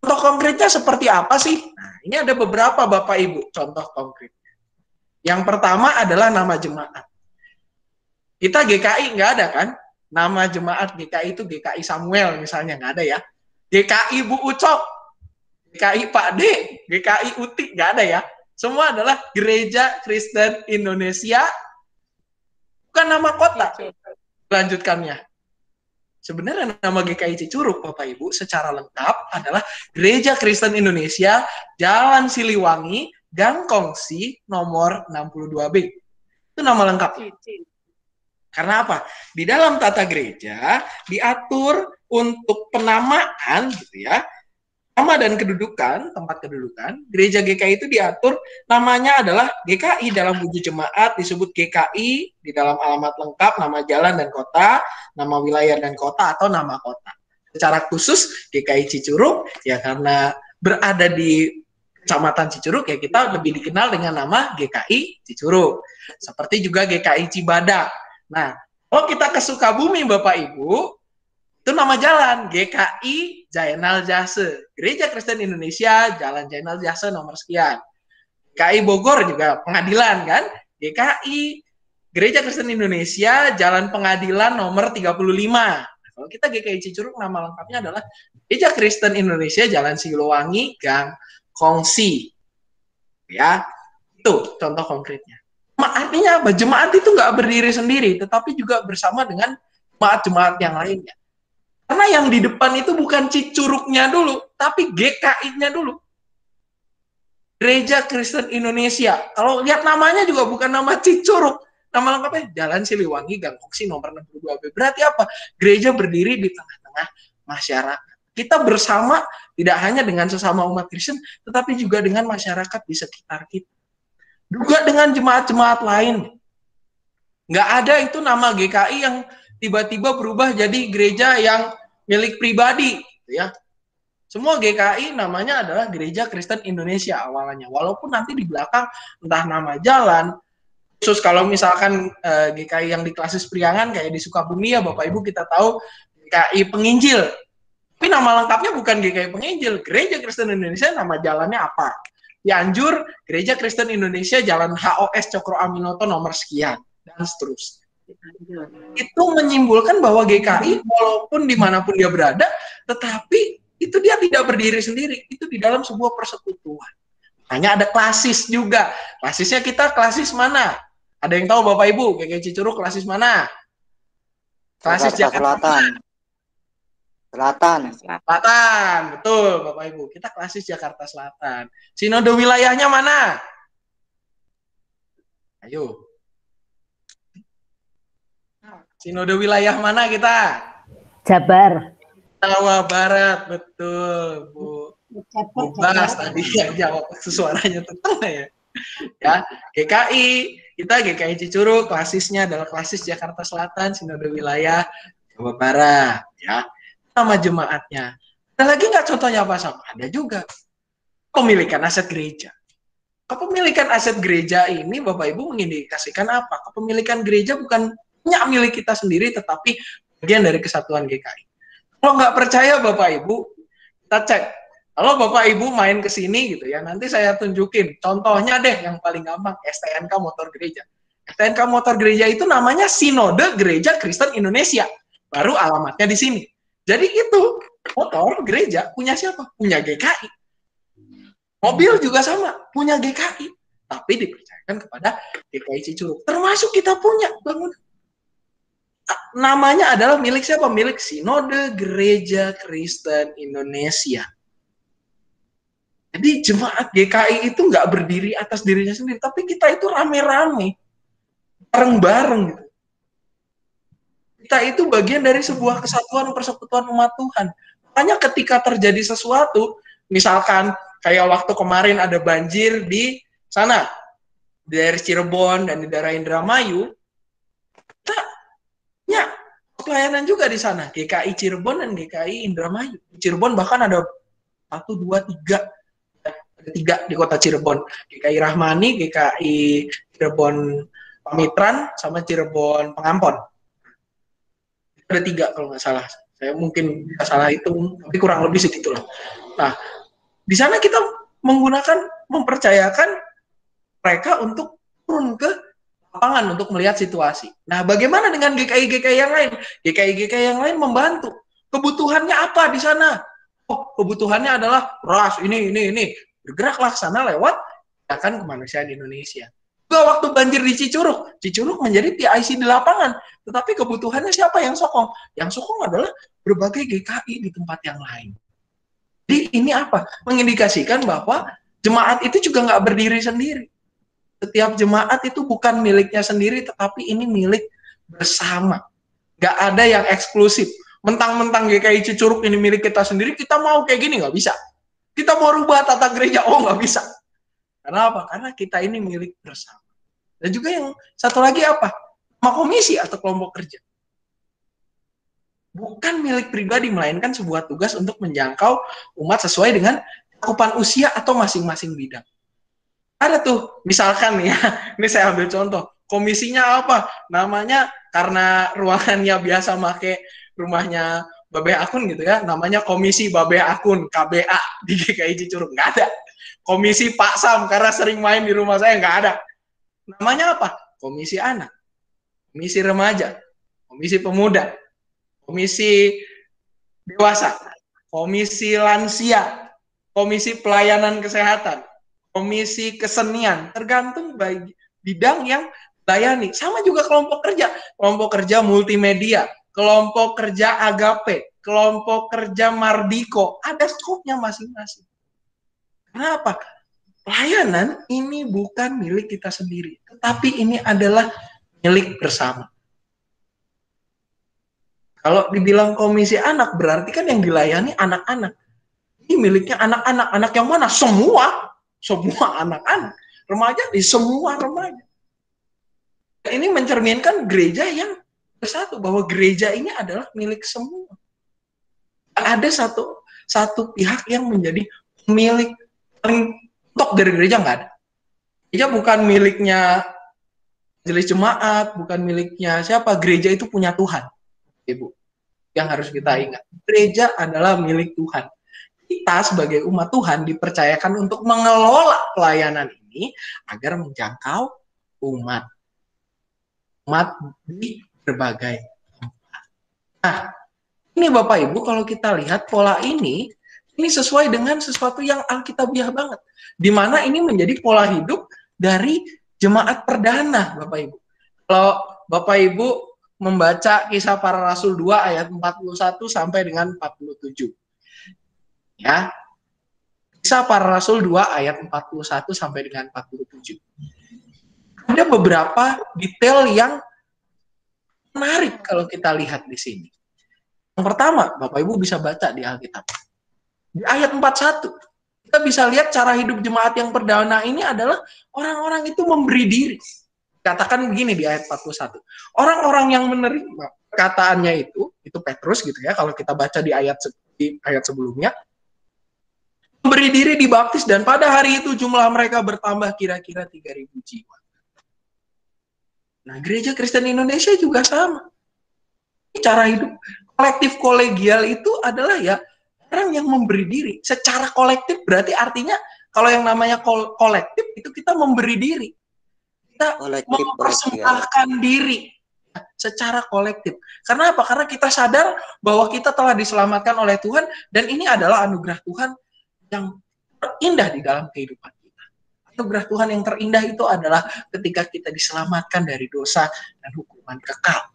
Contoh konkretnya seperti apa sih? Nah, ini ada beberapa Bapak Ibu contoh konkretnya. Yang pertama adalah nama jemaat. Kita GKI nggak ada kan? Nama jemaat GKI itu GKI Samuel misalnya, nggak ada ya. GKI Bu Ucok, GKI Pak D, GKI Uti, nggak ada ya. Semua adalah Gereja Kristen Indonesia, bukan nama kota. Lanjutkannya. Sebenarnya nama GKI Cicurug, Bapak Ibu, secara lengkap adalah Gereja Kristen Indonesia, Jalan Siliwangi, Gang Kongsi, nomor 62B. Itu nama lengkap. Karena apa? Di dalam tata gereja diatur untuk penamaan, gitu ya, nama dan kedudukan, tempat kedudukan. Gereja GKI itu diatur namanya adalah GKI dalam wujud jemaat, disebut GKI di dalam alamat lengkap, nama jalan dan kota, nama wilayah dan kota, atau nama kota. Secara khusus GKI Cicurug ya karena berada di Kecamatan Cicurug ya kita lebih dikenal dengan nama GKI Cicurug. Seperti juga GKI Cibadak. Nah, kalau kita ke Sukabumi Bapak Ibu, itu nama jalan GKI Jainal Jase, Gereja Kristen Indonesia, Jalan Jainal Jase nomor sekian. GKI Bogor juga pengadilan kan, GKI Gereja Kristen Indonesia, Jalan Pengadilan nomor 35. Kalau kita GKI Cicurug, nama lengkapnya adalah Gereja Kristen Indonesia, Jalan Silowangi, Gang Kongsi. Ya, itu contoh konkretnya. Artinya apa? Jemaat itu nggak berdiri sendiri, tetapi juga bersama dengan jemaat-jemaat yang lainnya. Karena yang di depan itu bukan Cicurugnya dulu, tapi GKI-nya dulu. Gereja Kristen Indonesia. Kalau lihat namanya juga bukan nama Cicurug. Nama lengkapnya Jalan Siliwangi, Gang Kongsi, nomor 62B. Berarti apa? Gereja berdiri di tengah-tengah masyarakat. Kita bersama tidak hanya dengan sesama umat Kristen, tetapi juga dengan masyarakat di sekitar kita. Juga dengan jemaat-jemaat lain. Nggak ada itu nama GKI yang tiba-tiba berubah jadi gereja yang milik pribadi. Ya. Semua GKI namanya adalah Gereja Kristen Indonesia awalnya. Walaupun nanti di belakang entah nama jalan, khusus kalau misalkan GKI yang di Klasis Priangan kayak di Sukabumi ya Bapak Ibu kita tahu GKI Penginjil. Tapi nama lengkapnya bukan GKI Penginjil. Gereja Kristen Indonesia nama jalannya apa? Cianjur, Gereja Kristen Indonesia Jalan HOS Cokro Aminoto nomor sekian dan seterusnya. Itu menyimpulkan bahwa GKI walaupun dimanapun dia berada, tetapi itu dia tidak berdiri sendiri. Itu di dalam sebuah persekutuan. Hanya ada klasis juga. Klasisnya kita klasis mana? Ada yang tahu Bapak Ibu, GKI Cicurug klasis mana? Klasis Jakarta Selatan. Selatan, betul Bapak Ibu. Kita klasis Jakarta Selatan. Sinode wilayahnya mana? Ayo. Sinode wilayah mana kita? Jabar. Jawa Barat, betul Bu. Bebas tadi yang jawab suaranya tetang ya. Ya, GKI, kita GKI Cicurug, klasisnya adalah klasis Jakarta Selatan, Sinode wilayah Jawa Barat, ya. Nama jemaatnya. Ada lagi nggak contohnya Pak Sam? Ada juga. Kepemilikan aset gereja. Kepemilikan aset gereja ini Bapak Ibu mengindikasikan apa? Kepemilikan gereja bukan punya milik kita sendiri, tetapi bagian dari kesatuan GKI. Kalau nggak percaya Bapak Ibu, kita cek. Kalau Bapak Ibu main ke sini gitu ya, nanti saya tunjukin. Contohnya deh yang paling gampang, STNK Motor Gereja. STNK Motor Gereja itu namanya Sinode Gereja Kristen Indonesia. Baru alamatnya di sini. Jadi itu motor gereja punya siapa? Punya GKI. Mobil juga sama, punya GKI. Tapi dipercayakan kepada GKI Cicurug. Termasuk kita punya bangunan. Namanya adalah milik siapa? Milik Sinode Gereja Kristen Indonesia. Jadi jemaat GKI itu nggak berdiri atas dirinya sendiri, tapi kita itu rame-rame, bareng-bareng gitu. Kita itu bagian dari sebuah kesatuan persekutuan umat Tuhan. Makanya ketika terjadi sesuatu, misalkan kayak waktu kemarin ada banjir di sana, di daerah Cirebon dan di daerah Indramayu, kita punya pelayanan juga di sana, GKI Cirebon dan GKI Indramayu. Di Cirebon bahkan ada 1, 2, 3 di kota Cirebon, GKI Rahmani, GKI Cirebon Pamitran, sama Cirebon Pengampon. Ada 3 kalau nggak salah. Saya mungkin nggak salah itu, tapi kurang lebih segitu lah. Nah, di sana kita mempercayakan mereka untuk turun ke lapangan untuk melihat situasi. Nah, bagaimana dengan GKI-GKI yang lain? GKI-GKI yang lain membantu. Kebutuhannya apa di sana? Oh, kebutuhannya adalah beras, ini. Bergeraklah ke sana lewat gerakan kemanusiaan Indonesia. Juga waktu banjir di Cicurug menjadi PIC di lapangan. Tetapi kebutuhannya siapa yang sokong? Yang sokong adalah berbagai GKI di tempat yang lain. Jadi ini apa? Mengindikasikan bahwa jemaat itu juga nggak berdiri sendiri. Setiap jemaat itu bukan miliknya sendiri, tetapi ini milik bersama. Nggak ada yang eksklusif. Mentang-mentang GKI Cicurug ini milik kita sendiri, kita mau kayak gini, nggak bisa. Kita mau rubah tata gereja, oh nggak bisa. Karena apa? Karena kita ini milik bersama. Dan juga yang satu lagi apa? Nama komisi atau kelompok kerja. Bukan milik pribadi, melainkan sebuah tugas untuk menjangkau umat sesuai dengan cakupan usia atau masing-masing bidang. Ada tuh, misalkan ya, ini saya ambil contoh. Komisinya apa? Namanya, karena ruangannya biasa make rumahnya Babe Akun gitu ya, namanya Komisi Babe Akun, KBA di GKI Cicurug. Nggak ada. Komisi Pak Sam, karena sering main di rumah saya, nggak ada. Namanya apa? Komisi Anak. komisi remaja, komisi pemuda, komisi dewasa, komisi lansia, komisi pelayanan kesehatan, komisi kesenian, tergantung bidang yang layani. Sama juga kelompok kerja multimedia, kelompok kerja agape, kelompok kerja mardiko, ada skopnya masing-masing. Kenapa? Pelayanan ini bukan milik kita sendiri, tetapi ini adalah milik bersama. Kalau dibilang komisi anak, berarti kan yang dilayani anak-anak. Ini miliknya anak-anak. Anak yang mana? Semua anak-anak. Remaja, semua remaja. Ini mencerminkan gereja yang bersatu, bahwa gereja ini adalah milik semua. Ada satu pihak yang menjadi pemilik paling top dari gereja, nggak ada. Gereja bukan miliknya majelis jemaat, bukan miliknya siapa. Gereja itu punya Tuhan. Ibu, yang harus kita ingat, gereja adalah milik Tuhan. Kita sebagai umat Tuhan dipercayakan untuk mengelola pelayanan ini agar menjangkau umat di berbagai tempat. Nah, ini Bapak Ibu, kalau kita lihat pola ini sesuai dengan sesuatu yang alkitabiah banget, di mana ini menjadi pola hidup dari jemaat perdana, Bapak Ibu. Kalau Bapak Ibu membaca Kisah Para Rasul 2 ayat 41 sampai dengan 47. Ya. Kisah Para Rasul 2 ayat 41 sampai dengan 47. Ada beberapa detail yang menarik kalau kita lihat di sini. Yang pertama, Bapak Ibu bisa baca di Alkitab. Di ayat 41, kita bisa lihat cara hidup jemaat yang perdana ini adalah orang-orang itu memberi diri. Katakan begini di ayat 41. Orang-orang yang menerima perkataannya itu Petrus gitu ya, kalau kita baca di ayat sebelumnya, memberi diri dibaptis, dan pada hari itu jumlah mereka bertambah kira-kira 3.000 jiwa. Nah, gereja Kristen Indonesia juga sama. Cara hidup kolektif kolegial itu adalah ya orang yang memberi diri secara kolektif, berarti artinya kalau yang namanya kolektif itu kita memberi diri. Kita mempersembahkan diri secara kolektif. Karena apa? Karena kita sadar bahwa kita telah diselamatkan oleh Tuhan, dan ini adalah anugerah Tuhan yang terindah di dalam kehidupan kita. Anugerah Tuhan yang terindah itu adalah ketika kita diselamatkan dari dosa dan hukuman kekal.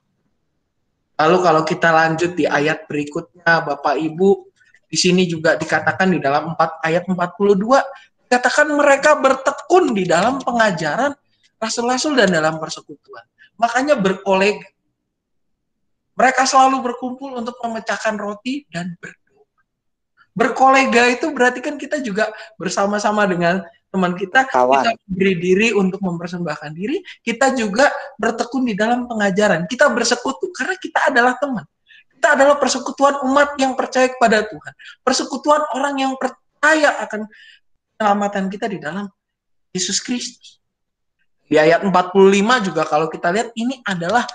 Lalu kalau kita lanjut di ayat berikutnya, Bapak Ibu, di sini juga dikatakan di dalam ayat 42, dikatakan mereka bertekun di dalam pengajaran rasul-rasul dan dalam persekutuan. Makanya berkolega. Mereka selalu berkumpul untuk memecahkan roti dan berdoa. Berkolega itu berarti kan kita juga bersama-sama dengan teman kita, kita beri diri untuk mempersembahkan diri, kita juga bertekun di dalam pengajaran, kita bersekutu, karena kita adalah teman. Kita adalah persekutuan umat yang percaya kepada Tuhan. Persekutuan orang yang percaya akan keselamatan kita di dalam Yesus Kristus. Di ayat 45 juga kalau kita lihat, ini adalah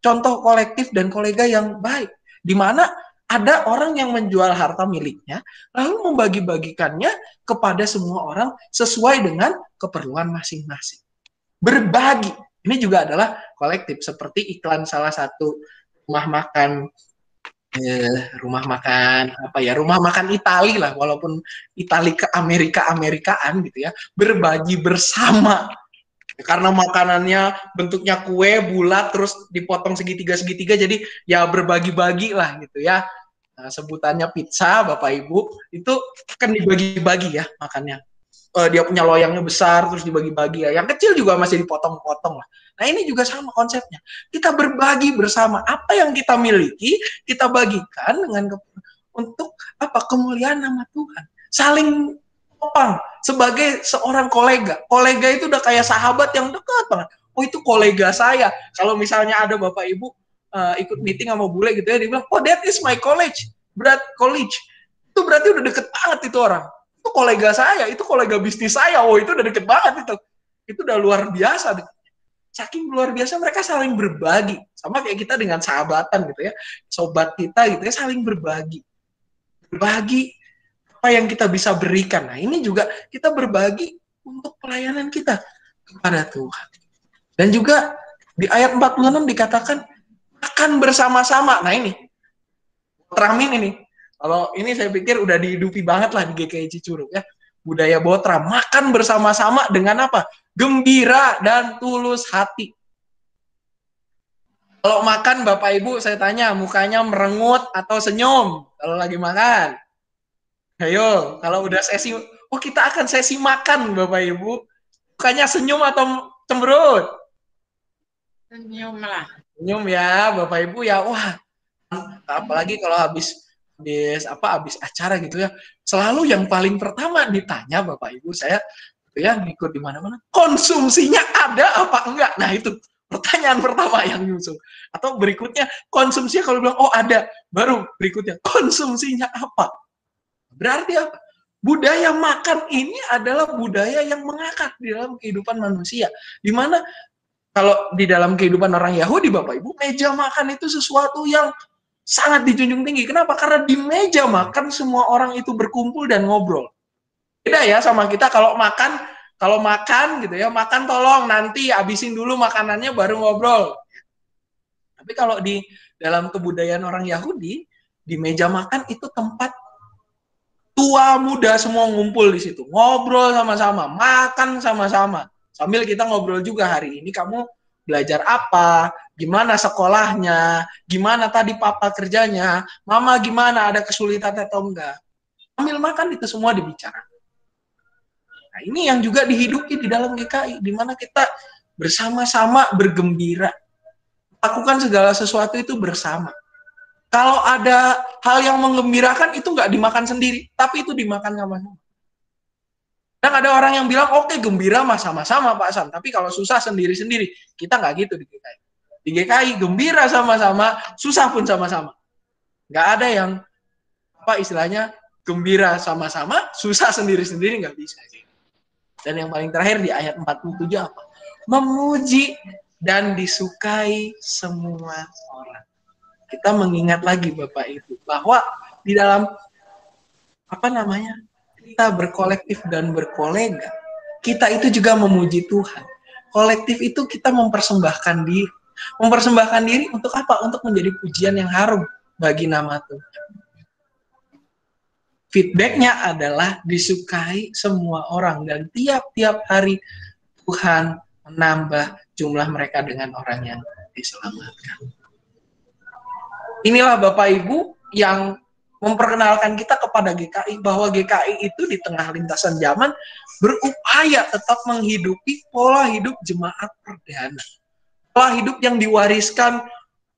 contoh kolektif dan kolega yang baik. Di mana ada orang yang menjual harta miliknya, lalu membagi-bagikannya kepada semua orang sesuai dengan keperluan masing-masing. Berbagi, ini juga adalah kolektif. Seperti iklan salah satu rumah makan Itali lah, walaupun Itali ke Amerikaan gitu ya, berbagi bersama. Karena makanannya bentuknya kue bulat terus dipotong segitiga-segitiga, jadi ya berbagi-bagi lah gitu ya. Nah, sebutannya pizza, Bapak Ibu, itu kan dibagi-bagi ya makannya. Dia punya loyangnya besar terus dibagi-bagi ya. Yang kecil juga masih dipotong-potong lah. Nah, ini juga sama konsepnya. Kita berbagi bersama, apa yang kita miliki kita bagikan dengan untuk apa? Kemuliaan nama Tuhan. Saling topang sebagai seorang kolega. Kolega itu udah kayak sahabat yang dekat banget. Oh, itu kolega saya. Kalau misalnya ada Bapak Ibu ikut meeting sama bule gitu ya, dia bilang, oh that is my college. Itu berarti udah deket banget itu orang. Itu kolega saya, itu kolega bisnis saya. Oh, itu udah deket banget itu. Itu udah luar biasa. Saking luar biasa mereka saling berbagi. Sama kayak kita dengan sahabatan gitu ya. Sobat kita gitu ya, saling berbagi. Berbagi apa yang kita bisa berikan. Nah, ini juga kita berbagi untuk pelayanan kita kepada Tuhan. Dan juga Di ayat 46 dikatakan makan bersama-sama. Nah ini, Botramin ini. Kalau ini saya pikir udah dihidupi banget lah di GKI Cicurug ya. Budaya Botra, makan bersama-sama dengan apa? Gembira dan tulus hati. Kalau makan Bapak Ibu saya tanya, mukanya merengut atau senyum kalau lagi makan? Ayo, kalau udah sesi, oh kita akan sesi makan Bapak Ibu. Mukanya senyum atau cemberut? Senyum lah. Senyum ya Bapak Ibu ya. Wah, apalagi kalau habis acara gitu ya. Selalu yang paling pertama ditanya Bapak Ibu saya ya ngikut di mana-mana. Konsumsinya ada apa enggak? Nah, itu pertanyaan pertama yang nyusul. Atau berikutnya konsumsinya kalau bilang oh ada, baru berikutnya konsumsinya apa? Berarti apa? Budaya makan ini adalah budaya yang mengakar di dalam kehidupan manusia. Di mana kalau di dalam kehidupan orang Yahudi, Bapak Ibu, meja makan itu sesuatu yang sangat dijunjung tinggi. Kenapa? Karena di meja makan semua orang itu berkumpul dan ngobrol. Beda ya sama kita kalau makan gitu ya, makan tolong nanti habisin dulu makanannya baru ngobrol. Tapi kalau di dalam kebudayaan orang Yahudi, di meja makan itu tempat tua muda semua ngumpul di situ, ngobrol sama-sama, makan sama-sama. Sambil kita ngobrol juga, hari ini kamu belajar apa, gimana sekolahnya, gimana tadi papa kerjanya, mama gimana, ada kesulitan atau enggak. Sambil makan itu semua dibicarakan. Nah, ini yang juga dihidupi di dalam GKI, di mana kita bersama-sama bergembira, lakukan segala sesuatu itu bersama. Kalau ada hal yang menggembirakan itu nggak dimakan sendiri, tapi itu dimakan sama-sama. Dan ada orang yang bilang, oke, gembira mah sama-sama Pak Sam, tapi kalau susah sendiri-sendiri. Kita nggak gitu di GKI. Di GKI gembira sama-sama, susah pun sama-sama. Nggak ada yang apa istilahnya gembira sama-sama, susah sendiri-sendiri, nggak bisa. Dan yang paling terakhir di ayat 47 apa? Memuji dan disukai semua orang. Kita mengingat lagi Bapak Ibu bahwa di dalam kita berkolektif dan berkolega, kita itu juga memuji Tuhan. Kolektif itu kita mempersembahkan diri. Mempersembahkan diri untuk apa? Untuk menjadi pujian yang harum bagi nama Tuhan. Feedbacknya adalah disukai semua orang dan tiap-tiap hari Tuhan menambah jumlah mereka dengan orang yang diselamatkan. Inilah Bapak Ibu yang memperkenalkan kita kepada GKI, bahwa GKI itu di tengah lintasan zaman berupaya tetap menghidupi pola hidup jemaat perdana. Pola hidup yang diwariskan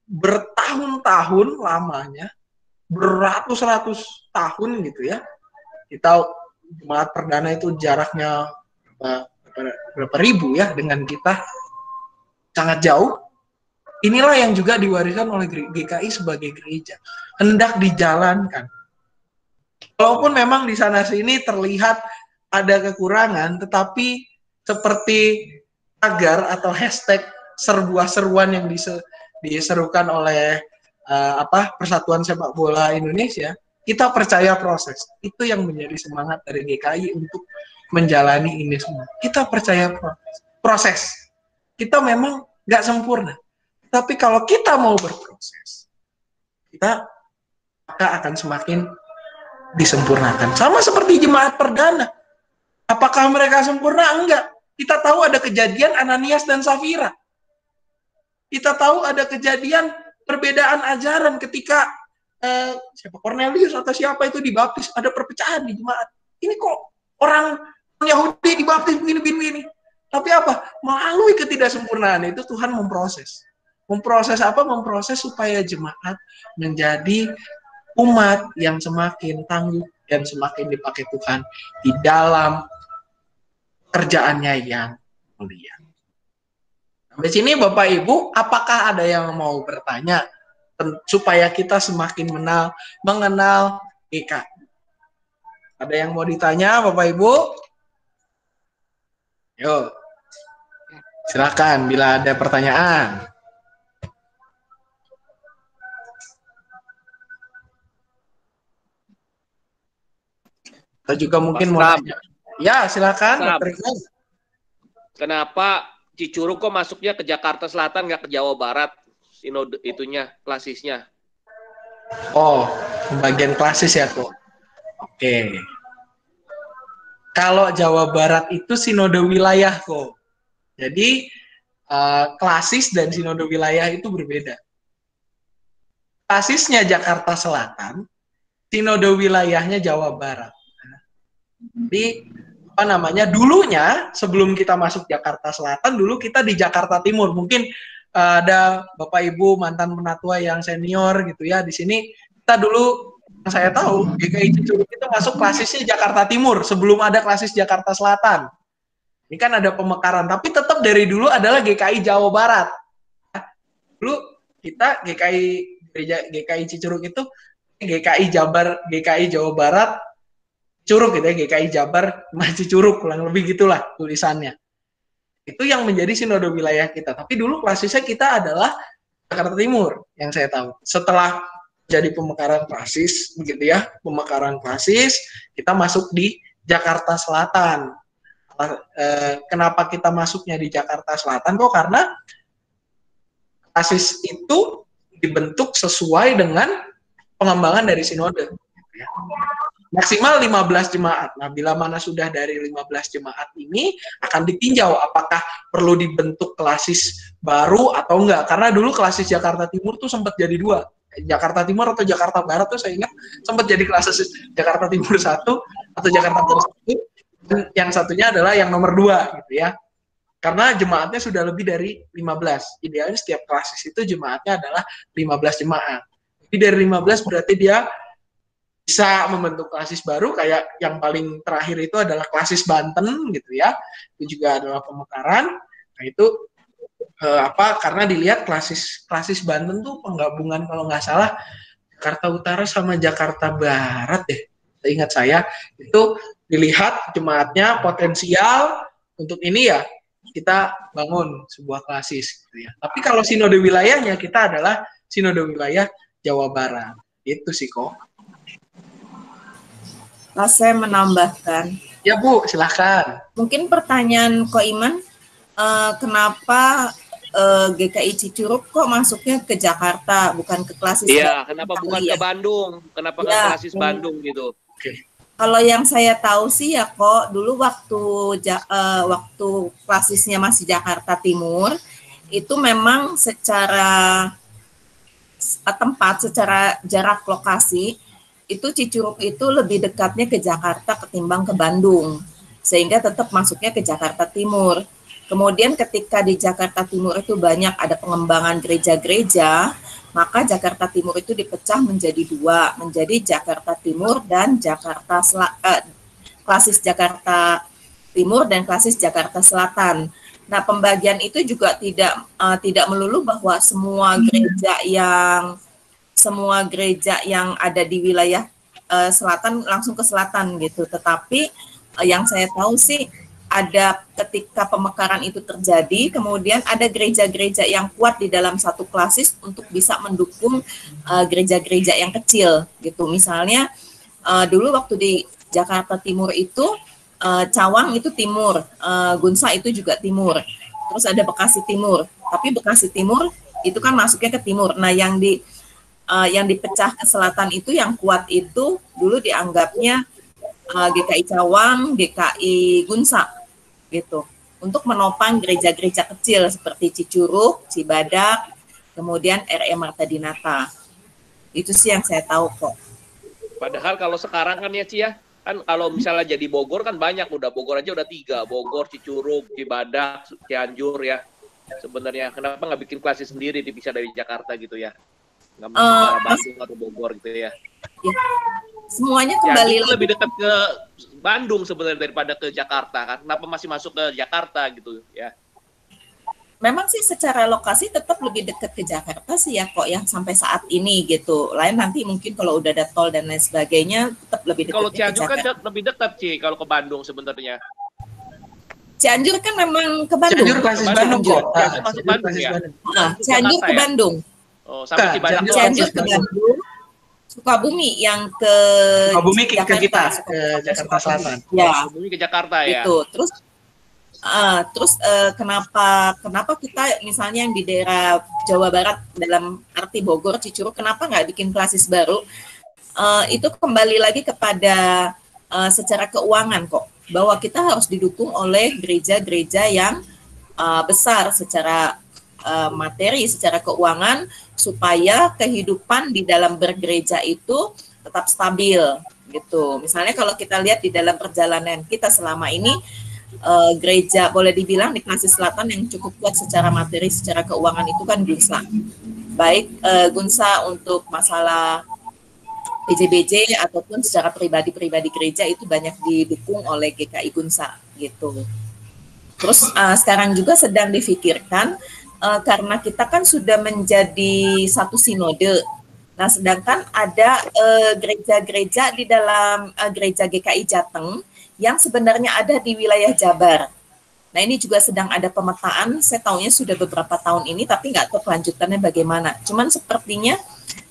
bertahun-tahun lamanya, beratus-ratus tahun gitu ya. Kita jemaat perdana itu jaraknya berapa ribu ya dengan kita, sangat jauh. Inilah yang juga diwariskan oleh GKI sebagai gereja. Hendak dijalankan. Walaupun memang di sana-sini terlihat ada kekurangan, tetapi seperti tagar atau hashtag seruan yang diserukan oleh Persatuan Sepak Bola Indonesia, kita percaya proses. Itu yang menjadi semangat dari GKI untuk menjalani ini semua. Kita percaya proses. Kita memang nggak sempurna. Tapi kalau kita mau berproses, kita akan semakin disempurnakan. Sama seperti jemaat perdana. Apakah mereka sempurna? Enggak. Kita tahu ada kejadian Ananias dan Safira. Kita tahu ada kejadian perbedaan ajaran ketika Cornelius atau siapa itu dibaptis. Ada perpecahan di jemaat. Ini kok orang Yahudi dibaptis begini-begini. Tapi apa? Melalui ketidaksempurnaan itu Tuhan memproses. Memproses apa? Memproses supaya jemaat menjadi umat yang semakin tangguh dan semakin dipakai Tuhan di dalam kerjaannya yang mulia. Sampai sini Bapak Ibu, apakah ada yang mau bertanya supaya kita semakin mengenal GKI? Ada yang mau ditanya Bapak Ibu? Yuk, silakan bila ada pertanyaan. Atau juga mungkin mau tanya. Ya, silakan. Kenapa Cicurug kok masuknya ke Jakarta Selatan nggak ke Jawa Barat? Sinode itunya, klasisnya. Oh, pembagian klasis ya kok. Oke. Kalau Jawa Barat itu sinode wilayah kok. Jadi klasis dan sinode wilayah itu berbeda. Klasisnya Jakarta Selatan, sinode wilayahnya Jawa Barat. Jadi apa namanya? Dulunya sebelum kita masuk Jakarta Selatan, dulu kita di Jakarta Timur. Mungkin ada Bapak Ibu mantan penatua yang senior gitu ya. Di sini kita dulu yang saya tahu GKI Cicurug itu masuk klasisnya Jakarta Timur sebelum ada klasis Jakarta Selatan. Ini kan ada pemekaran, tapi tetap dari dulu adalah GKI Jawa Barat. Dulu kita GKI Cicurug itu GKI Jabar, GKI Jawa Barat, Curug gitu ya, GKI Jabar, masih Curug, kurang lebih gitulah tulisannya. Itu yang menjadi sinode wilayah kita. Tapi dulu klasisnya kita adalah Jakarta Timur, yang saya tahu. Setelah jadi pemekaran klasis, begitu ya, pemekaran klasis, kita masuk di Jakarta Selatan. Kenapa kita masuknya di Jakarta Selatan? Kok karena klasis itu dibentuk sesuai dengan pengembangan dari sinode. Maksimal 15 jemaat. Nah, bila mana sudah dari 15 jemaat ini akan ditinjau apakah perlu dibentuk klasis baru atau enggak. Karena dulu klasis Jakarta Timur tuh sempat jadi dua. Jakarta Timur atau Jakarta Barat tuh saya ingat sempat jadi klasis Jakarta Timur 1 atau Jakarta Barat 1. Dan yang satunya adalah yang nomor 2 gitu ya. Karena jemaatnya sudah lebih dari 15. Idealnya setiap klasis itu jemaatnya adalah 15 jemaat. Jadi dari 15 berarti dia bisa membentuk klasis baru, kayak yang paling terakhir itu adalah klasis Banten gitu ya. Itu juga adalah pemekaran. Nah itu karena dilihat klasis Banten tuh penggabungan kalau nggak salah Jakarta Utara sama Jakarta Barat deh. Seingat saya itu dilihat jemaatnya potensial untuk ini ya kita bangun sebuah klasis gitu ya. Tapi kalau sinode wilayahnya kita adalah sinode wilayah Jawa Barat. Itu sih kok. Saya menambahkan. Ya Bu, silahkan. Mungkin pertanyaan Ko Iman, kenapa GKI Cicurug kok masuknya ke Jakarta, bukan ke klasis? Iya, kenapa bukan ke Bandung? Kenapa ke klasis Bandung gitu? Oke. Kalau yang saya tahu sih ya kok, dulu waktu klasisnya masih Jakarta Timur, itu memang secara tempat, secara jarak lokasi, itu Cicurug itu lebih dekatnya ke Jakarta ketimbang ke Bandung, sehingga tetap masuknya ke Jakarta Timur. Kemudian ketika di Jakarta Timur itu banyak ada pengembangan gereja-gereja, maka Jakarta Timur itu dipecah menjadi dua, menjadi Jakarta Timur dan klasis Jakarta Timur dan klasis Jakarta Selatan. Nah, pembagian itu juga tidak melulu bahwa semua gereja yang ada di wilayah selatan langsung ke selatan gitu. Tetapi yang saya tahu sih ada ketika pemekaran itu terjadi, kemudian ada gereja-gereja yang kuat di dalam satu klasis untuk bisa mendukung gereja-gereja yang kecil gitu. Misalnya dulu waktu di Jakarta Timur itu Cawang itu timur, Gunsa itu juga timur. Terus ada Bekasi Timur, tapi Bekasi Timur itu kan masuknya ke timur. Nah, yang dipecah ke selatan itu yang kuat itu dulu dianggapnya GKI Cawang, GKI Gunsa gitu, untuk menopang gereja-gereja kecil seperti Cicurug, Cibadak, kemudian RE Marta Dinata. Itu sih yang saya tahu kok. Padahal kalau sekarang kan ya Ci ya, kan kalau misalnya jadi Bogor kan banyak, udah Bogor aja udah 3, Bogor, Cicurug, Cibadak, Cianjur ya. Sebenarnya kenapa nggak bikin klasis sendiri dipisah dari Jakarta gitu ya? Nggak masuk ke Bandung atau Bogor gitu ya? Ya. Semuanya kembali ya, lebih dekat ke Bandung sebenarnya daripada ke Jakarta kan. Kenapa masih masuk ke Jakarta gitu ya? Memang sih secara lokasi tetap lebih dekat ke Jakarta sih ya kok yang sampai saat ini gitu. Lain nanti mungkin kalau udah ada tol dan lain sebagainya tetap lebih dekat. Kalau Cianjur kan lebih dekat sih kalau ke Bandung sebenarnya. Cianjur kan memang ke Bandung. Cianjur klasis Bandung kok. Cianjur masuk Bandung ya. Cianjur ke Bandung. Oh, sampai Cibadak. Cianjur ke Bandung. Sukabumi yang ke Sukabumi ke Jakarta, kita ke Jakarta Selatan. Ya. Sukabumi ke Jakarta ya. Itu. Terus Kenapa kita misalnya yang di daerah Jawa Barat dalam arti Bogor, Cicurug, kenapa nggak bikin klasis baru? Itu kembali lagi kepada secara keuangan kok, bahwa kita harus didukung oleh gereja-gereja yang besar secara materi, secara keuangan, supaya kehidupan di dalam bergereja itu tetap stabil gitu. Misalnya kalau kita lihat di dalam perjalanan kita selama ini, gereja boleh dibilang di Klasis Selatan yang cukup kuat secara materi, secara keuangan itu kan Gunsa. Baik Gunsa untuk masalah PJBJ ataupun secara pribadi-pribadi gereja itu banyak didukung oleh GKI Gunsa gitu. Terus sekarang juga sedang difikirkan karena kita kan sudah menjadi satu sinode. Nah, sedangkan ada gereja-gereja di dalam gereja GKI Jateng yang sebenarnya ada di wilayah Jabar. Nah, ini juga sedang ada pemetaan, saya tahunya sudah beberapa tahun ini, tapi nggak tahu kelanjutannya bagaimana. Cuman sepertinya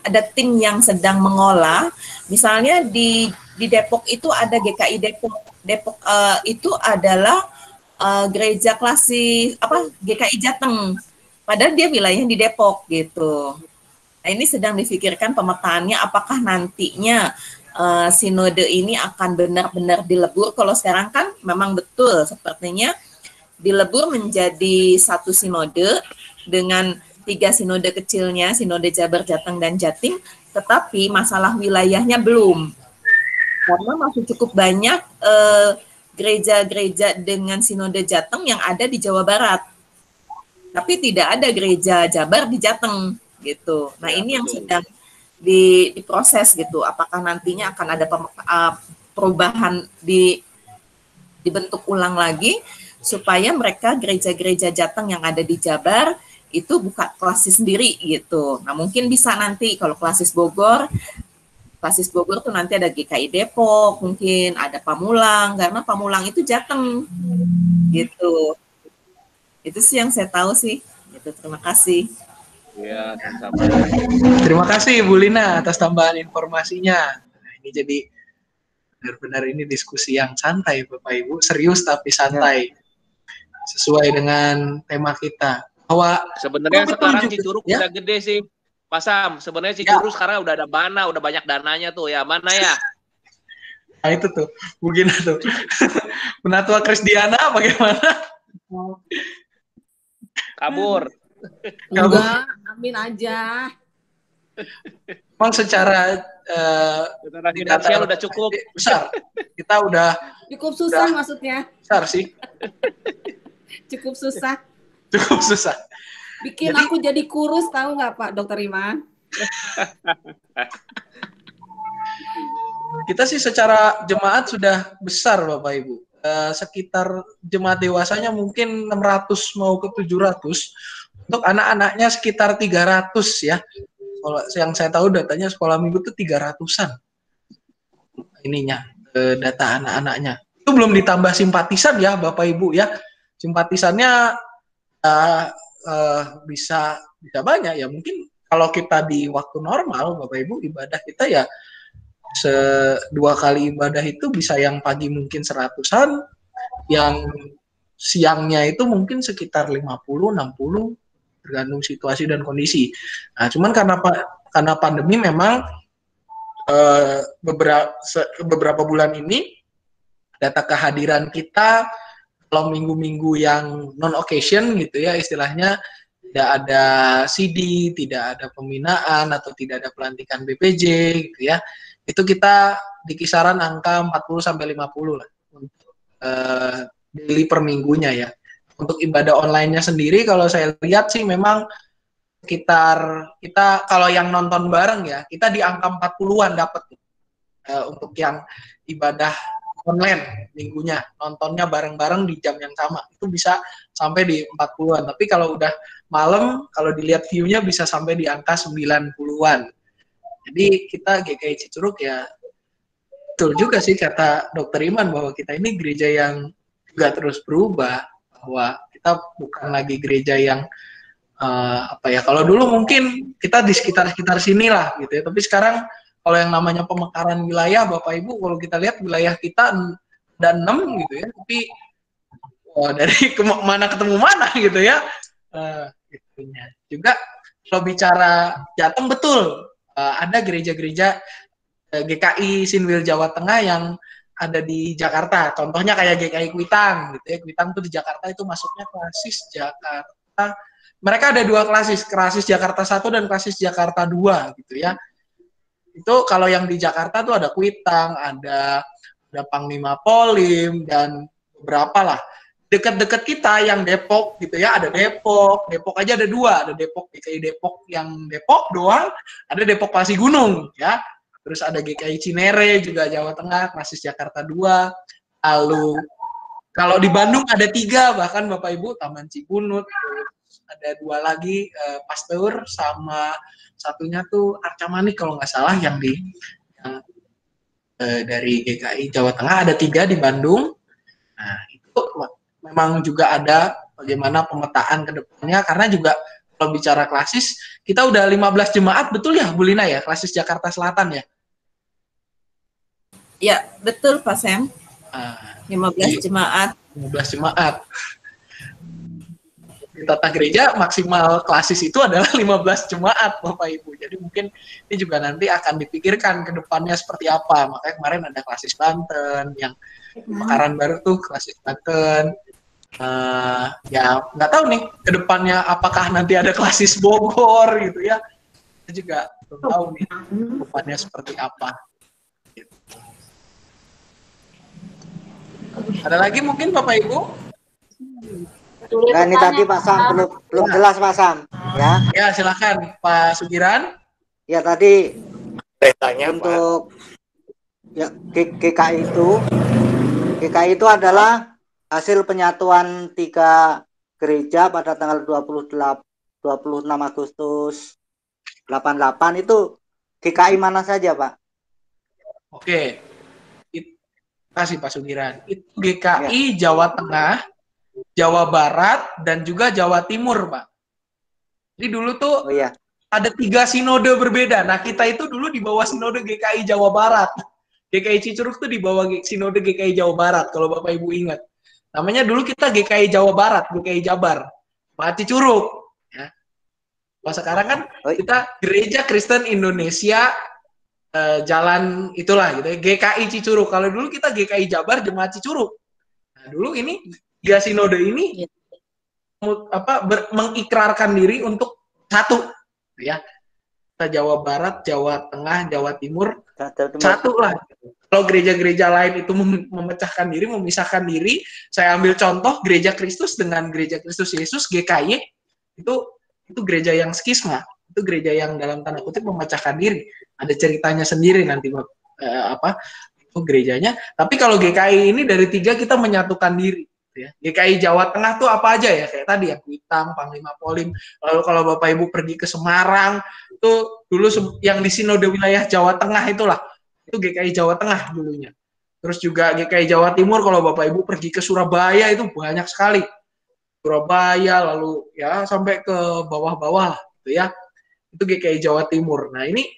ada tim yang sedang mengolah, misalnya di Depok itu ada GKI Depok. Depok itu adalah gereja klasik GKI Jateng, padahal dia wilayahnya di Depok gitu. Nah, ini sedang difikirkan pemetaannya apakah nantinya sinode ini akan benar-benar dilebur. Kalau sekarang kan memang betul sepertinya dilebur menjadi satu sinode dengan 3 sinode kecilnya, sinode Jabar, Jateng, dan Jatim, tetapi masalah wilayahnya belum. Karena masih cukup banyak gereja-gereja dengan sinode Jateng yang ada di Jawa Barat. Tapi tidak ada gereja Jabar di Jateng gitu. Nah, ini yang sedang diproses gitu, apakah nantinya akan ada perubahan dibentuk ulang lagi supaya mereka gereja-gereja Jateng yang ada di Jabar itu buka klasis sendiri gitu. Nah, mungkin bisa nanti kalau klasis Bogor tuh nanti ada GKI Depok, mungkin ada Pamulang, karena Pamulang itu Jateng gitu. Itu sih yang saya tahu sih. Gitu. Terima kasih. Ya, sama. Terima kasih Bu Lina atas tambahan informasinya. Nah, ini jadi benar-benar ini diskusi yang santai Bapak Ibu, serius tapi santai. Sesuai dengan tema kita. Bahwa sebenarnya sekarang Cicurug ya? udah gede sih. Pasam, sebenarnya Cicurug sekarang udah ada Bana, udah banyak dananya tuh ya. Mana ya? Nah, itu tuh, Bu Gina tuh. Penatua Krisdiana bagaimana? Kabur. Enggak, amin aja. Memang secara finansial udah cukup besar. Kita udah cukup susah maksudnya. Besar sih. Cukup susah. Cukup susah. Bikin aku jadi kurus, tahu nggak Pak Dokter Iman? Kita sih secara jemaat sudah besar Bapak Ibu. Sekitar jemaat dewasanya mungkin 600 mau ke 700. Untuk anak-anaknya sekitar 300 ya. Kalau yang saya tahu datanya sekolah minggu itu 300-an. Ininya data anak-anaknya. Itu belum ditambah simpatisan ya Bapak Ibu ya. Simpatisannya bisa banyak ya. Mungkin kalau kita di waktu normal Bapak Ibu ibadah kita ya 2 kali ibadah itu bisa yang pagi mungkin 100-an, yang siangnya itu mungkin sekitar 50, 60, tergantung situasi dan kondisi. Nah, cuman karena pandemi memang beberapa bulan ini data kehadiran kita kalau minggu-minggu yang non occasion gitu ya istilahnya, tidak ada CD, tidak ada pembinaan atau tidak ada pelantikan BPJ gitu ya. Itu kita di kisaran angka 40 sampai 50 lah untuk daily per minggunya ya. Untuk ibadah online-nya sendiri kalau saya lihat sih memang sekitar kita kalau yang nonton bareng ya, kita di angka 40-an dapat untuk yang ibadah online minggunya, nontonnya bareng-bareng di jam yang sama. Itu bisa sampai di 40-an. Tapi kalau udah malam, kalau dilihat view-nya bisa sampai di angka 90-an. Jadi kita GKI Cicurug ya betul juga sih kata Dokter Iman bahwa kita ini gereja yang juga terus berubah. Bahwa kita bukan lagi gereja yang kalau dulu mungkin kita di sekitar sini lah gitu ya, tapi sekarang kalau yang namanya pemekaran wilayah Bapak Ibu, kalau kita lihat wilayah kita ada 6 gitu ya, tapi dari mana ketemu mana gitu ya. Gitunya. Juga kalau bicara Jateng betul, ada gereja-gereja GKI Sinwil Jawa Tengah yang ada di Jakarta. Contohnya kayak GKI Kuitang gitu ya. Kuitang tuh di Jakarta itu masuknya klasis Jakarta. Mereka ada dua klasis Jakarta 1 dan klasis Jakarta 2 gitu ya. Itu kalau yang di Jakarta tuh ada Kuitang, ada Panglima Polim dan beberapa lah. Dekat-dekat kita yang Depok gitu ya, ada Depok aja ada dua, ada Depok GKI Depok yang Depok doang, ada Depok Pasi Gunung ya. Terus ada GKI Cinere juga Jawa Tengah, klasis Jakarta 2. Lalu kalau di Bandung ada 3 bahkan Bapak Ibu, Taman Cipunut, ada 2 lagi Pasteur sama satunya tuh Arca Manik kalau nggak salah yang dari GKI Jawa Tengah ada 3 di Bandung. Nah itu memang juga ada bagaimana pemetaan ke depannya karena juga kalau bicara klasis kita udah 15 jemaat betul ya Bu Lina ya, klasis Jakarta Selatan ya? Ya betul Pak Sam. 15 jemaat. 15 jemaat. Di tata gereja maksimal klasis itu adalah 15 jemaat Bapak Ibu. Jadi mungkin ini juga nanti akan dipikirkan ke depannya seperti apa. Makanya kemarin ada klasis Banten, yang Mekaran baru tuh klasis Banten. Ya nggak tahu nih ke depannya apakah nanti ada klasis Bogor gitu ya. Kita juga belum tahu nih ke depannya seperti apa. Gitu. Ada lagi mungkin Bapak Ibu? Nah, ini tadi Pak Sam belum jelas Pak Sam ya. Ya silakan Pak Sugiran. Ya tadi tanya untuk ya GKI itu adalah hasil penyatuan 3 gereja pada tanggal 26 Agustus 88 itu GKI mana saja Pak? Oke. Kasih Pak Sugiran. Itu GKI ya. Jawa Tengah, Jawa Barat, dan juga Jawa Timur, Pak. Jadi dulu tuh ada 3 sinode berbeda. Nah, kita itu dulu di bawah sinode GKI Jawa Barat. GKI Cicurug tuh di bawah sinode GKI Jawa Barat, kalau Bapak Ibu ingat. Namanya dulu kita GKI Jawa Barat, GKI Jabar. Pak Cicurug. Ya. Kalau sekarang kan kita Gereja Kristen Indonesia jalan itulah gitu ya, GKI Cicurug. Kalau dulu kita GKI Jabar Jemaat Cicurug. Nah, dulu ini 3 sinode ini mengikrarkan diri untuk satu ya. Kita Jawa Barat, Jawa Tengah, Jawa Timur satu lah. Kalau gereja-gereja lain itu memecahkan diri, memisahkan diri, saya ambil contoh Gereja Kristus dengan Gereja Kristus Yesus GKY itu gereja yang skisma. Itu gereja yang dalam tanda kutip memecahkan diri. Ada ceritanya sendiri nanti itu gerejanya. Tapi kalau GKI ini dari 3 kita menyatukan diri. Ya. GKI Jawa Tengah tuh apa aja ya? Kayak tadi ya, Kuitang, Panglima Polim. Lalu kalau Bapak Ibu pergi ke Semarang, itu dulu yang di Sinode Wilayah Jawa Tengah itulah. Itu GKI Jawa Tengah dulunya. Terus juga GKI Jawa Timur kalau Bapak Ibu pergi ke Surabaya itu banyak sekali. Surabaya lalu ya sampai ke bawah-bawah gitu ya. Itu GKI Jawa Timur. Nah ini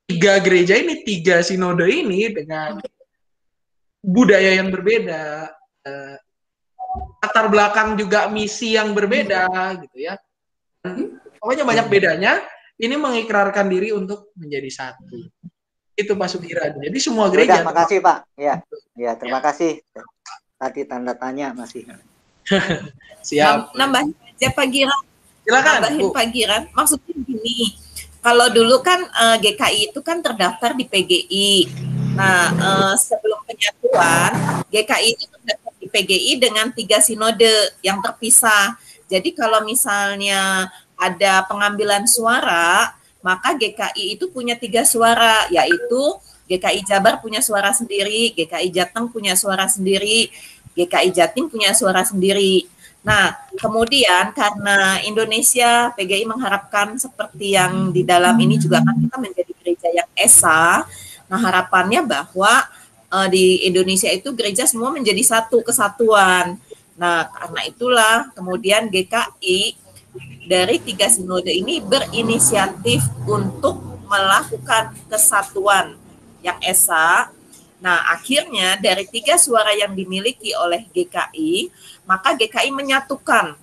3 gereja ini, 3 sinode ini dengan budaya yang berbeda, latar belakang juga misi yang berbeda gitu ya. Pokoknya banyak bedanya. Ini mengikrarkan diri untuk menjadi satu. Itu Pak Sugiran. Jadi semua gereja. Terima kasih Pak. Ya terima kasih. Tadi tanda tanya masih. Siap. Nambahin aja Pak Giran. Silakan, nambahin Bu. Pak Giran. Maksudnya gini, kalau dulu kan GKI itu kan terdaftar di PGI. Nah, sebelum penyatuan, GKI itu terdaftar di PGI dengan 3 sinode yang terpisah. Jadi kalau misalnya ada pengambilan suara, maka GKI itu punya 3 suara, yaitu GKI Jabar punya suara sendiri, GKI Jateng punya suara sendiri, GKI Jatim punya suara sendiri. Nah, kemudian karena Indonesia, PGI mengharapkan seperti yang di dalam ini juga kan kita menjadi gereja yang esa. Nah, harapannya bahwa di Indonesia itu gereja semua menjadi satu kesatuan. Nah, karena itulah kemudian GKI dari 3 sinode ini berinisiatif untuk melakukan kesatuan yang esa. Nah, akhirnya dari 3 suara yang dimiliki oleh GKI, maka GKI menyatukan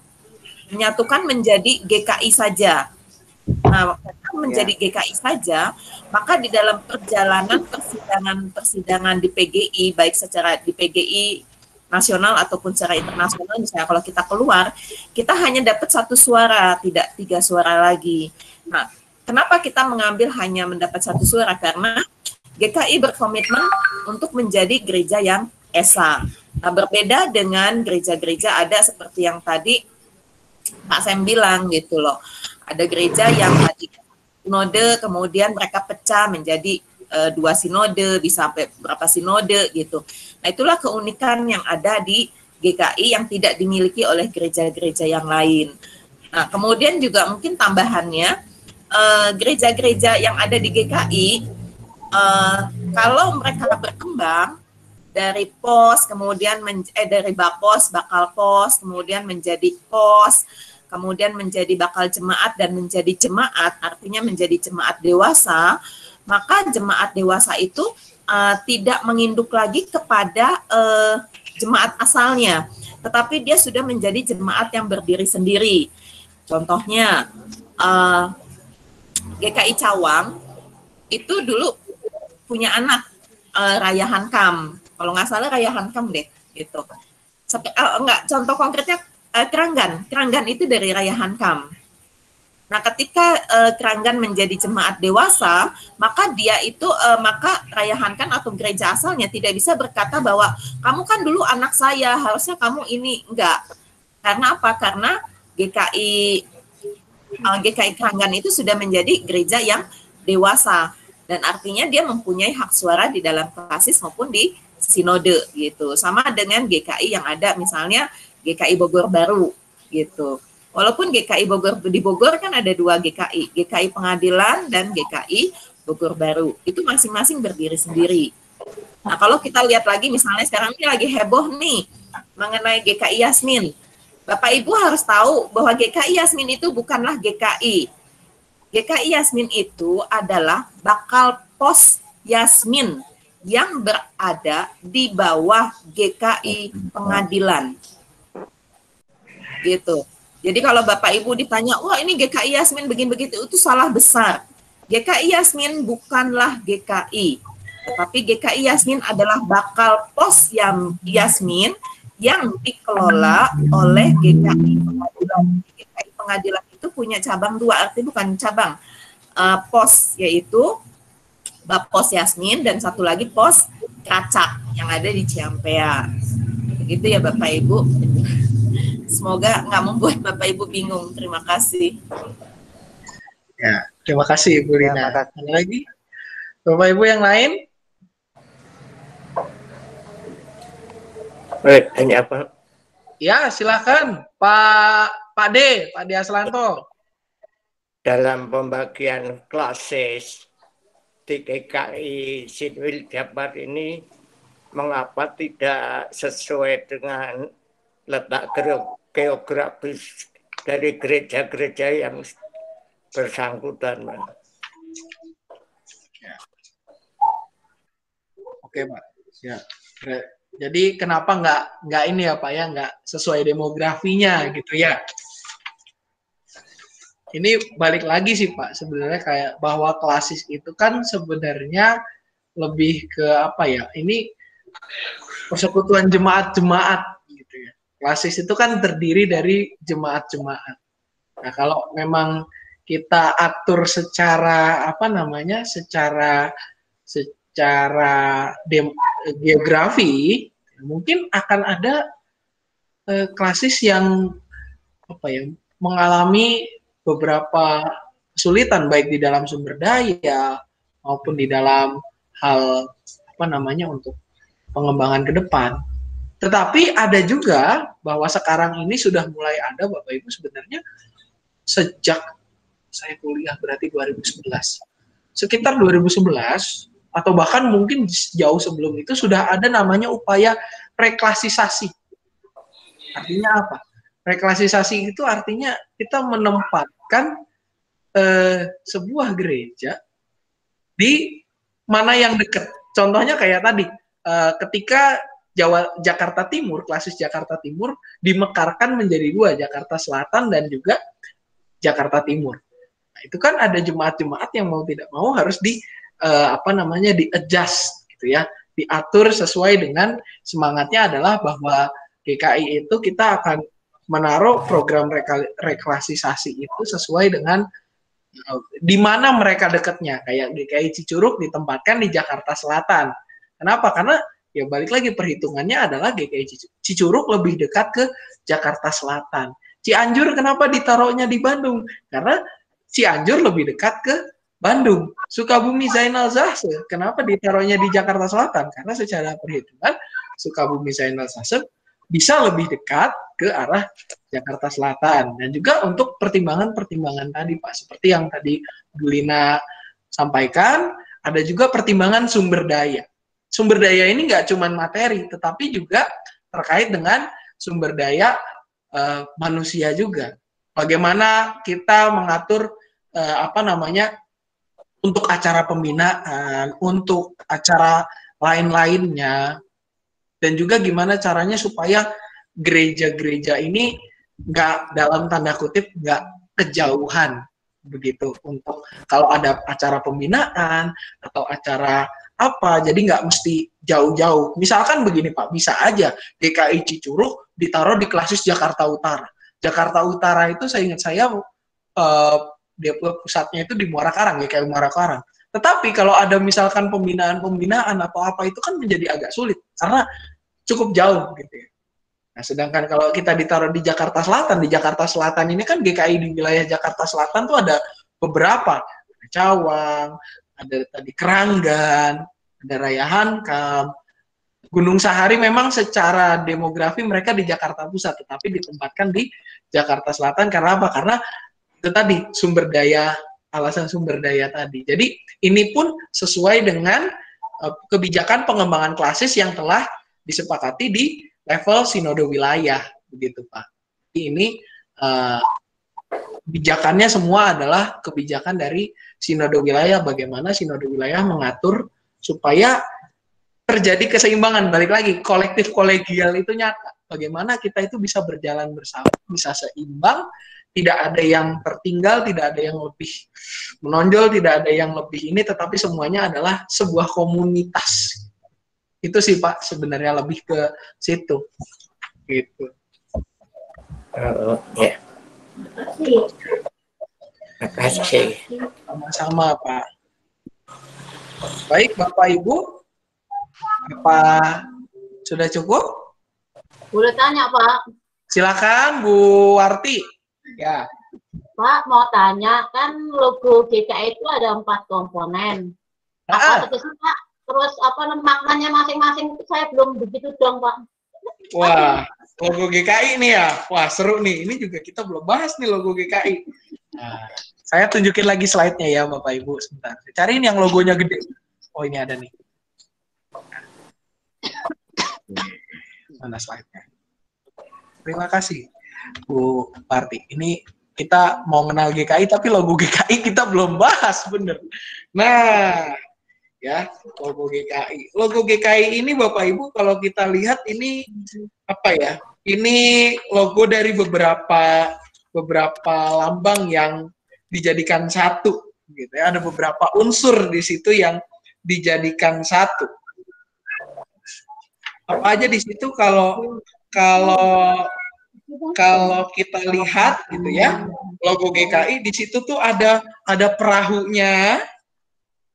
menjadi GKI saja. Nah, karena menjadi GKI saja, maka di dalam perjalanan persidangan di PGI, baik secara di PGI nasional ataupun secara internasional, misalnya kalau kita keluar, kita hanya dapat 1 suara, tidak 3 suara lagi. Nah, kenapa kita mengambil hanya mendapat 1 suara? Karena GKI berkomitmen untuk menjadi gereja yang esa. Nah, berbeda dengan gereja-gereja ada seperti yang tadi Pak Sam bilang gitu loh. Ada gereja yang tadi sinode, kemudian mereka pecah menjadi 2 sinode, bisa sampai berapa sinode gitu. Nah, itulah keunikan yang ada di GKI yang tidak dimiliki oleh gereja-gereja yang lain. Nah, kemudian juga mungkin tambahannya, gereja-gereja yang ada di GKI, kalau mereka berkembang dari pos, kemudian dari bapos, bakal pos, kemudian menjadi pos, kemudian menjadi bakal jemaat dan menjadi jemaat, artinya menjadi jemaat dewasa, maka jemaat dewasa itu tidak menginduk lagi kepada jemaat asalnya, tetapi dia sudah menjadi jemaat yang berdiri sendiri. Contohnya, GKI Cawang itu dulu punya anak Raya Hankam, kalau nggak salah Raya Hankam deh, gitu. Enggak, contoh konkretnya Keranggan itu dari Raya Hankam. Nah, ketika Keranggan menjadi jemaat dewasa, maka dia itu maka Raya Hankam atau gereja asalnya tidak bisa berkata bahwa kamu kan dulu anak saya, harusnya kamu ini enggak. Karena apa? Karena GKI Keranggan itu sudah menjadi gereja yang dewasa dan artinya dia mempunyai hak suara di dalam klasis maupun di sinode gitu. Sama dengan GKI yang ada misalnya GKI Bogor Baru gitu. Walaupun GKI Bogor di Bogor kan ada 2 GKI, GKI Pengadilan dan GKI Bogor Baru. Itu masing-masing berdiri sendiri. Nah, kalau kita lihat lagi misalnya sekarang ini lagi heboh nih mengenai GKI Yasmin. Bapak Ibu harus tahu bahwa GKI Yasmin itu bukanlah GKI. GKI Yasmin itu adalah bakal pos Yasmin yang berada di bawah GKI Pengadilan. Gitu. Jadi kalau Bapak Ibu ditanya, wah ini GKI Yasmin begini-begitu, itu salah besar. GKI Yasmin bukanlah GKI, tetapi GKI Yasmin adalah bakal pos yang Yasmin yang dikelola oleh GKI Pengadilan. GKI Pengadilan itu punya cabang 2, artinya bukan cabang, pos yaitu Bapos Yasmin dan satu lagi pos Kacak yang ada di Ciampea. Begitu ya Bapak Ibu. Semoga nggak membuat Bapak Ibu bingung. Terima kasih. Ya, terima kasih Ibu Rina. Ada lagi? Bapak Ibu yang lain? Tanya apa? Ya, silakan Pak D Aslanto. Dalam pembagian klasis di GKI Sinwil Jabar ini, mengapa tidak sesuai dengan letak geografis dari gereja-gereja yang bersangkutan, Pak? Oke, Pak. Ya. Jadi kenapa nggak ini ya Pak ya, nggak sesuai demografinya gitu ya? Ini balik lagi sih Pak, sebenarnya kayak bahwa klasis itu kan sebenarnya lebih ke apa ya? Ini persekutuan jemaat-jemaat gitu ya. Klasis itu kan terdiri dari jemaat-jemaat. Nah, kalau memang kita atur secara apa namanya? secara geografi, mungkin akan ada klasis yang apa ya, mengalami beberapa kesulitan baik di dalam sumber daya maupun di dalam hal apa namanya untuk pengembangan ke depan. Tetapi ada juga bahwa sekarang ini sudah mulai ada Bapak Ibu sebenarnya sejak saya kuliah berarti 2011. Sekitar 2011 atau bahkan mungkin jauh sebelum itu sudah ada namanya upaya reklasisasi. Artinya apa? Reklasisasi itu artinya kita menempatkan sebuah gereja di mana yang dekat. Contohnya kayak tadi, ketika Jakarta Timur, klasis Jakarta Timur dimekarkan menjadi dua, Jakarta Selatan dan juga Jakarta Timur. Nah, itu kan ada jemaat-jemaat yang mau tidak mau harus di-adjust gitu ya, diatur sesuai dengan semangatnya adalah bahwa GKI itu kita akan menaruh program reklasisasi itu sesuai dengan di mana mereka dekatnya. Kayak GKI Cicurug ditempatkan di Jakarta Selatan. Kenapa? Karena ya balik lagi perhitungannya adalah GKI Cicurug lebih dekat ke Jakarta Selatan. Cianjur kenapa ditaruhnya di Bandung? Karena Cianjur lebih dekat ke Bandung. Sukabumi Zainal Zahse kenapa ditaruhnya di Jakarta Selatan? Karena secara perhitungan Sukabumi Zainal Zahse bisa lebih dekat ke arah Jakarta Selatan. Dan juga untuk pertimbangan-pertimbangan tadi Pak, seperti yang tadi Bu Lina sampaikan, ada juga pertimbangan sumber daya. Sumber daya ini nggak cuma materi, tetapi juga terkait dengan sumber daya manusia juga. Bagaimana kita mengatur untuk acara pembinaan, untuk acara lain-lainnya, dan juga gimana caranya supaya gereja-gereja ini nggak, dalam tanda kutip, nggak kejauhan begitu untuk kalau ada acara pembinaan atau acara apa, jadi nggak mesti jauh-jauh. Misalkan begini Pak, bisa aja GKI Cicurug ditaruh di klasis Jakarta Utara. Jakarta Utara itu saya ingat dia pusatnya itu di Muara Karang, GKI Muara Karang. Tetapi kalau ada misalkan pembinaan atau apa, itu kan menjadi agak sulit karena cukup jauh gitu ya. Nah, sedangkan kalau kita ditaruh di Jakarta Selatan ini kan GKI di wilayah Jakarta Selatan tuh ada beberapa, ada Cawang, ada tadi Keranggan, ada Raya Hankam, Gunung Sahari. Memang secara demografi mereka di Jakarta Pusat, tetapi ditempatkan di Jakarta Selatan karena apa? Karena itu tadi alasan sumber daya tadi. Jadi ini pun sesuai dengan kebijakan pengembangan klasis yang telah disepakati di level sinode wilayah, begitu Pak. Ini kebijakannya semua adalah kebijakan dari sinode wilayah, bagaimana sinode wilayah mengatur supaya terjadi keseimbangan. Balik lagi, kolektif kolegial itu nyata. Bagaimana kita itu bisa berjalan bersama, bisa seimbang, tidak ada yang tertinggal, tidak ada yang lebih menonjol, tidak ada yang lebih ini, tetapi semuanya adalah sebuah komunitas. Itu sih Pak, sebenarnya lebih ke situ. Gitu. Ya. Terima kasih. Sama-sama Pak. Baik Bapak Ibu, apa sudah cukup? Boleh tanya Pak? Silakan Bu Warti. Ya. Pak, mau tanya, kan logo GKI itu ada 4 komponen. Apa itu sih Pak? Terus maknanya masing-masing itu saya belum begitu dong Pak. Wah, logo GKI nih ya. Wah, seru nih. Ini juga kita belum bahas nih logo GKI. Nah, saya tunjukin lagi slide-nya ya Bapak Ibu sebentar. Cariin yang logonya gede. Oh, ini ada nih. Mana slide-nya? Terima kasih Bu Parti. Ini kita mau kenal GKI tapi logo GKI kita belum bahas, bener. Nah, ya, logo GKI. Logo GKI ini Bapak Ibu kalau kita lihat ini apa ya? Ini logo dari beberapa lambang yang dijadikan satu gitu ya. Ada beberapa unsur di situ yang dijadikan satu. Apa aja di situ kalau kita lihat gitu ya, logo GKI di situ tuh ada perahunya.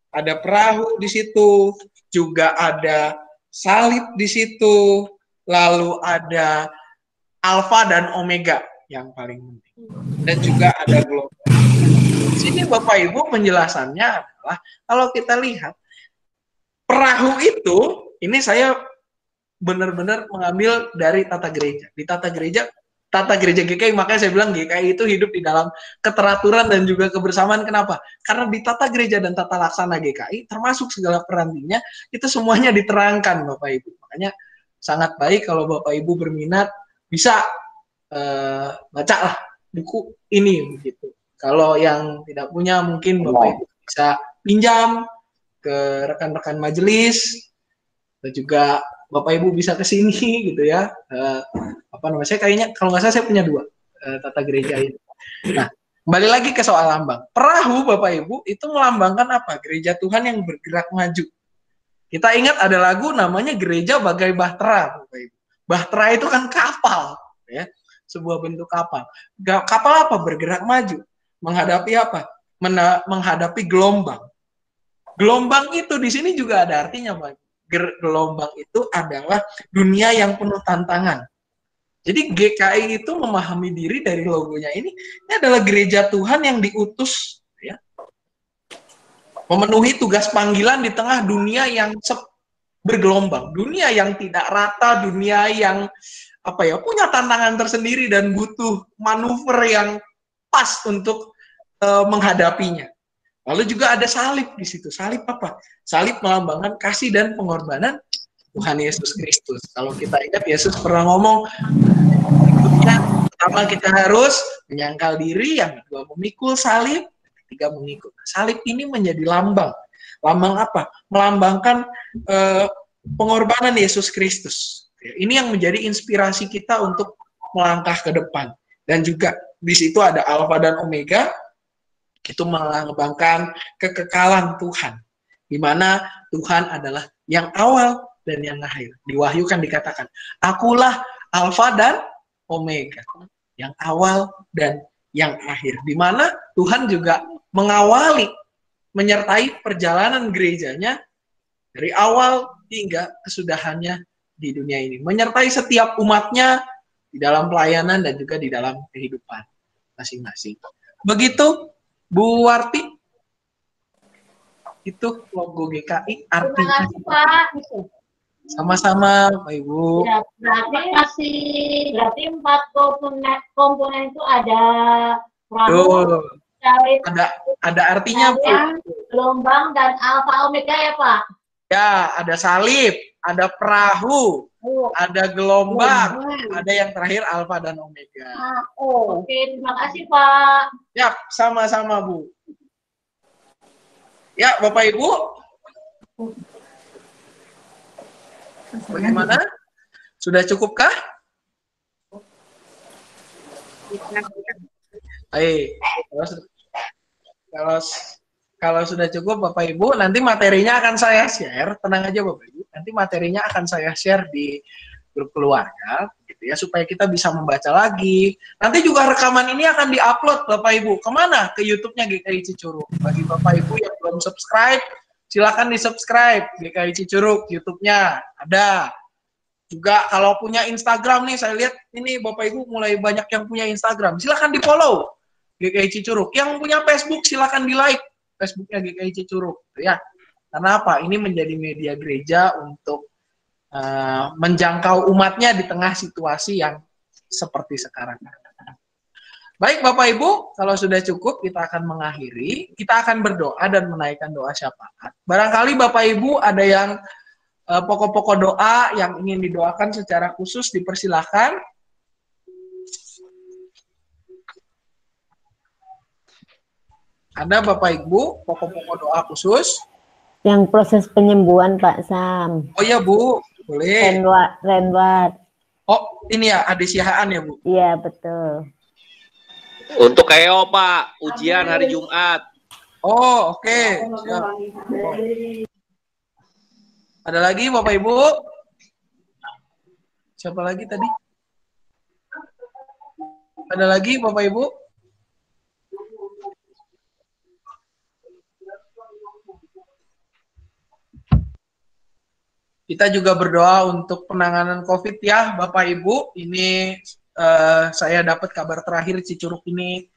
Ada perahu di situ, juga ada salib di situ, lalu ada alfa dan omega yang paling penting, dan juga ada global. Di sini Bapak Ibu penjelasannya adalah kalau kita lihat perahu itu, ini saya benar-benar mengambil dari tata gereja. Di tata gereja GKI, makanya saya bilang GKI itu hidup di dalam keteraturan dan juga kebersamaan. Kenapa? Karena di tata gereja dan tata laksana GKI, termasuk segala perantinya, itu semuanya diterangkan Bapak Ibu. Makanya sangat baik kalau Bapak Ibu berminat, bisa bacalah buku ini begitu. Kalau yang tidak punya, mungkin Bapak Ibu bisa pinjam ke rekan-rekan majelis, dan juga Bapak Ibu bisa ke sini gitu ya. Apa namanya? Saya kayaknya kalau nggak salah saya punya 2 tata gereja ini. Nah, kembali lagi ke soal lambang. Perahu Bapak Ibu itu melambangkan apa? Gereja Tuhan yang bergerak maju. Kita ingat ada lagu namanya Gereja Bagai Bahtera, Bapak Ibu. Bahtera itu kan kapal, ya, sebuah bentuk kapal. Kapal apa? Bergerak maju. Menghadapi apa? Menghadapi gelombang. Gelombang itu di sini juga ada artinya, Pak. Gelombang itu adalah dunia yang penuh tantangan. Jadi GKI itu memahami diri dari logonya ini adalah gereja Tuhan yang diutus, ya, memenuhi tugas panggilan di tengah dunia yang bergelombang, dunia yang tidak rata, dunia yang apa ya, punya tantangan tersendiri dan butuh manuver yang pas untuk menghadapinya. Lalu juga ada salib di situ. Salib apa? Salib melambangkan kasih dan pengorbanan Tuhan Yesus Kristus. Kalau kita ingat, Yesus pernah ngomong, pertama kita harus menyangkal diri, yang kedua memikul salib, ketiga mengikut. Salib ini menjadi lambang. Lambang apa? Melambangkan pengorbanan Yesus Kristus. Ini yang menjadi inspirasi kita untuk melangkah ke depan. Dan juga di situ ada Alfa dan Omega, itu melambangkan kekekalan Tuhan, di mana Tuhan adalah yang awal dan yang akhir. Di Wahyu kan dikatakan, akulah Alfa dan Omega, yang awal dan yang akhir. Di mana Tuhan juga mengawali, menyertai perjalanan gerejanya dari awal hingga kesudahannya di dunia ini. Menyertai setiap umatnya di dalam pelayanan dan juga di dalam kehidupan masing-masing. Begitu, Bu Warti, itu logo GKI artinya. Terima kasih, Pak. Sama-sama, Pak Ibu. Ya, berarti 4 komponen itu ada perahu, salib, ada artinya, Bu. gelombang, dan alfa omega ya, Pak? Ya, ada salib, ada perahu, ada gelombang, ada yang terakhir alfa dan omega. Oke, terima kasih, Pak. Ya, sama-sama, Bu. Ya, Bapak Ibu. Bagaimana? Sudah cukupkah? Baik. Kalau sudah cukup Bapak Ibu, nanti materinya akan saya share. Tenang aja Bapak Ibu. Nanti materinya akan saya share di grup keluarga, gitu ya, supaya kita bisa membaca lagi. Nanti juga rekaman ini akan diupload Bapak Ibu. Kemana? Ke YouTube-nya GKI Cicurug. Bagi Bapak Ibu yang belum subscribe, silakan di-subscribe GKI Cicurug, YouTube-nya ada. Juga kalau punya Instagram nih, saya lihat ini Bapak Ibu mulai banyak yang punya Instagram. Silakan di-follow GKI Cicurug. Yang punya Facebook silakan di-like Facebooknya GKI Cicurug, ya. Karena apa? Ini menjadi media gereja untuk menjangkau umatnya di tengah situasi yang seperti sekarang. Baik Bapak Ibu, kalau sudah cukup kita akan mengakhiri, kita akan berdoa dan menaikkan doa syafaat. Barangkali Bapak Ibu ada yang pokok-pokok doa yang ingin didoakan secara khusus, dipersilahkan. Ada Bapak Ibu pokok-pokok doa khusus? Yang proses penyembuhan Pak Sam. Oh ya Bu, boleh. Renward. Oh ini ya, adisihaan ya Bu? Iya betul. Untuk KEO Pak, ujian hari Jumat. Oh oke. Siap. Oh. Ada lagi Bapak Ibu? Siapa lagi tadi? Ada lagi Bapak Ibu? Kita juga berdoa untuk penanganan COVID ya Bapak Ibu. Ini saya dapat kabar terakhir Cicurug ini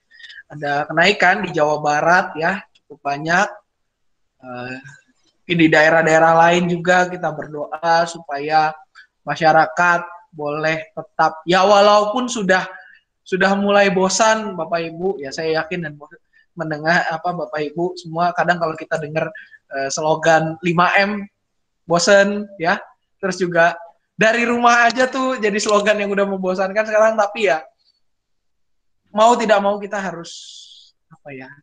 ada kenaikan di Jawa Barat ya, cukup banyak. Di daerah-daerah lain juga kita berdoa supaya masyarakat boleh tetap, ya walaupun sudah mulai bosan Bapak Ibu, ya saya yakin dan mendengar Bapak Ibu semua kadang kalau kita dengar slogan 5M bosen ya, terus juga dari rumah aja tuh jadi slogan yang udah membosankan sekarang, tapi ya mau tidak mau kita harus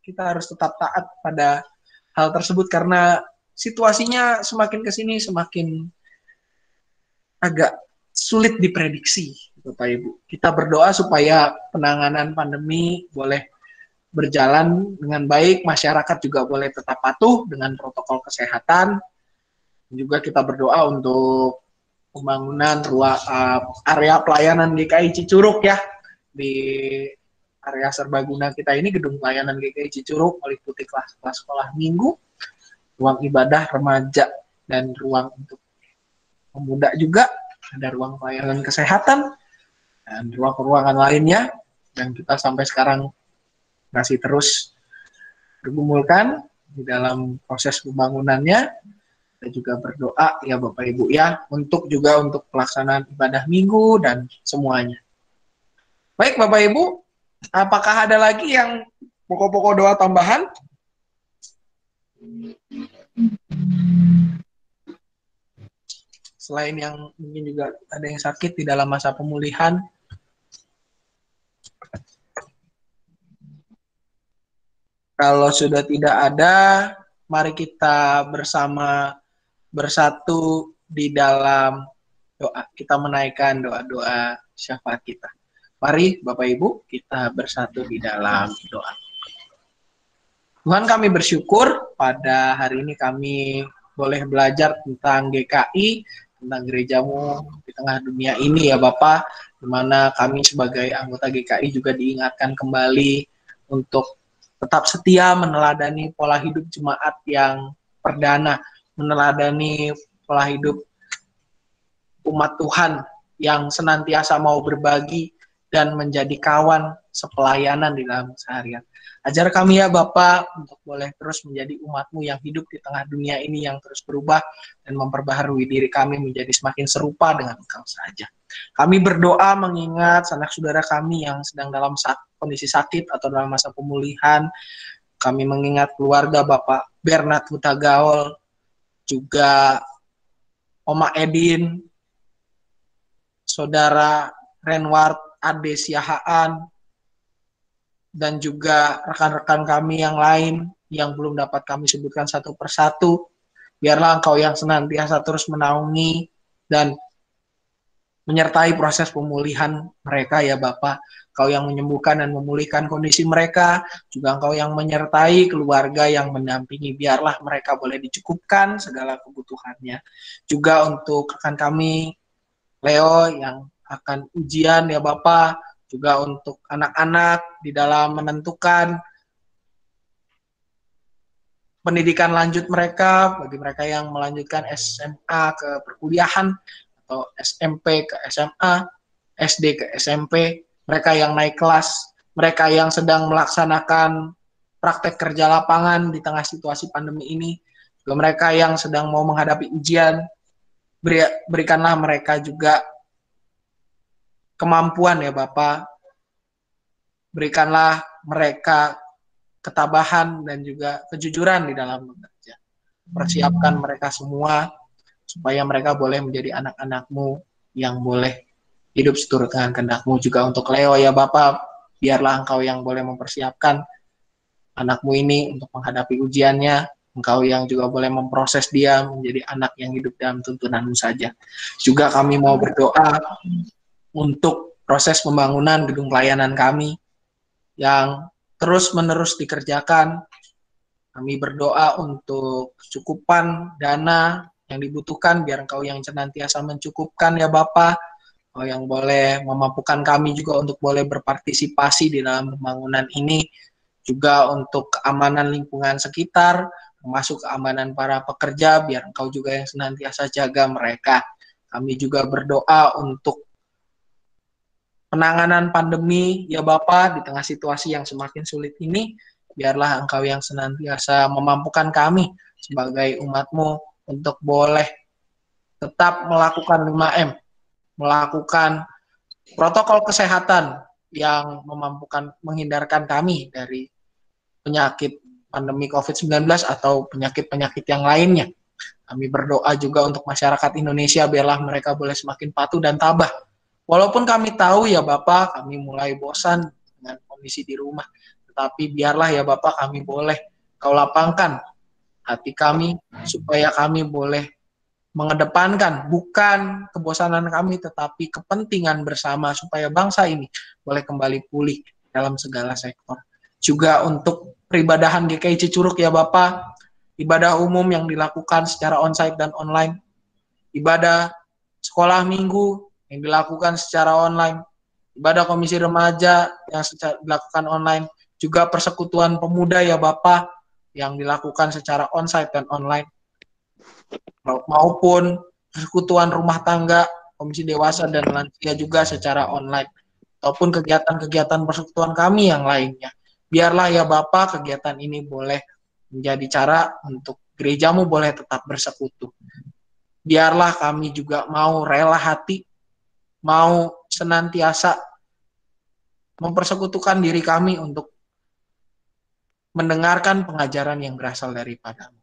kita harus tetap taat pada hal tersebut karena situasinya semakin kesini semakin agak sulit diprediksi, Bapak Ibu. Kita berdoa supaya penanganan pandemi boleh berjalan dengan baik, masyarakat juga boleh tetap patuh dengan protokol kesehatan. Juga kita berdoa untuk pembangunan area pelayanan GKI Cicurug ya, di area serbaguna kita ini, gedung pelayanan GKI Cicurug meliputi kelas-kelas sekolah minggu, ruang ibadah remaja, dan ruang untuk pemuda juga, ada ruang pelayanan kesehatan, dan ruang-ruangan lainnya, dan kita sampai sekarang masih terus bergumulkan di dalam proses pembangunannya. Kita juga berdoa ya Bapak Ibu ya, untuk pelaksanaan ibadah minggu dan semuanya. Baik Bapak Ibu, apakah ada lagi yang pokok-pokok doa tambahan? Selain yang mungkin juga ada yang sakit di dalam masa pemulihan. Kalau sudah tidak ada, mari kita bersatu di dalam doa. Kita menaikkan doa-doa syafaat kita. Mari Bapak Ibu, kita bersatu di dalam doa. Tuhan, kami bersyukur pada hari ini kami boleh belajar tentang GKI, tentang gerejamu di tengah dunia ini ya Bapak, di mana kami sebagai anggota GKI juga diingatkan kembali untuk tetap setia meneladani pola hidup jemaat yang perdana, meneladani pola hidup umat Tuhan yang senantiasa mau berbagi dan menjadi kawan sepelayanan di dalam seharian. Ajar kami ya Bapa untuk boleh terus menjadi umat-Mu yang hidup di tengah dunia ini yang terus berubah dan memperbaharui diri kami menjadi semakin serupa dengan Engkau saja. Kami berdoa mengingat sanak saudara kami yang sedang dalam kondisi sakit atau dalam masa pemulihan. Kami mengingat keluarga Bapak Bernard Hutagaol, juga Oma Edin, Saudara Renward Ade Siahaan, dan juga rekan-rekan kami yang lain yang belum dapat kami sebutkan satu persatu. Biarlah Engkau yang senantiasa terus menaungi dan menyertai proses pemulihan mereka ya Bapak. Engkau yang menyembuhkan dan memulihkan kondisi mereka, juga Engkau yang menyertai keluarga yang mendampingi. Biarlah mereka boleh dicukupkan segala kebutuhannya. Juga untuk rekan kami Leo yang akan ujian ya Bapak, juga untuk anak-anak di dalam menentukan pendidikan lanjut mereka, bagi mereka yang melanjutkan SMA ke perkuliahan, atau SMP ke SMA, SD ke SMP, mereka yang naik kelas, mereka yang sedang melaksanakan praktek kerja lapangan di tengah situasi pandemi ini, juga mereka yang sedang mau menghadapi ujian, berikanlah mereka juga kemampuan ya Bapak, berikanlah mereka ketabahan dan juga kejujuran di dalam bekerja. Persiapkan mereka semua supaya mereka boleh menjadi anak-anak-Mu yang boleh hidup seturut dengan kehendak-Mu. Juga untuk Leo ya Bapak, biarlah Engkau yang boleh mempersiapkan anak-Mu ini untuk menghadapi ujiannya. Engkau yang juga boleh memproses dia menjadi anak yang hidup dalam tuntunan-Mu saja. Juga kami mau berdoa untuk proses pembangunan gedung pelayanan kami yang terus-menerus dikerjakan. Kami berdoa untuk kecukupan dana yang dibutuhkan, biar Engkau yang senantiasa mencukupkan ya Bapa. Engkau yang boleh memampukan kami juga untuk boleh berpartisipasi di dalam pembangunan ini, juga untuk keamanan lingkungan sekitar, termasuk keamanan para pekerja, biar Engkau juga yang senantiasa jaga mereka. Kami juga berdoa untuk penanganan pandemi ya Bapa, di tengah situasi yang semakin sulit ini, biarlah Engkau yang senantiasa memampukan kami sebagai umat-Mu untuk boleh tetap melakukan 5M, melakukan protokol kesehatan yang memampukan menghindarkan kami dari penyakit pandemi COVID-19 atau penyakit-penyakit yang lainnya. Kami berdoa juga untuk masyarakat Indonesia, biarlah mereka boleh semakin patuh dan tabah. Walaupun kami tahu ya Bapak, kami mulai bosan dengan kondisi di rumah, tetapi biarlah ya Bapak kami boleh Kau lapangkan hati kami, supaya kami boleh mengedepankan bukan kebosanan kami tetapi kepentingan bersama supaya bangsa ini boleh kembali pulih dalam segala sektor. Juga untuk peribadahan GKI Cicurug ya Bapak, ibadah umum yang dilakukan secara onsite dan online, ibadah sekolah minggu yang dilakukan secara online, ibadah komisi remaja yang dilakukan online, juga persekutuan pemuda ya Bapak yang dilakukan secara onsite dan online, maupun persekutuan rumah tangga, komisi dewasa dan lansia juga secara online, ataupun kegiatan-kegiatan persekutuan kami yang lainnya. Biarlah ya Bapak kegiatan ini boleh menjadi cara untuk gerejamu boleh tetap bersekutu. Biarlah kami juga mau rela hati, mau senantiasa mempersekutukan diri kami untuk mendengarkan pengajaran yang berasal daripadamu.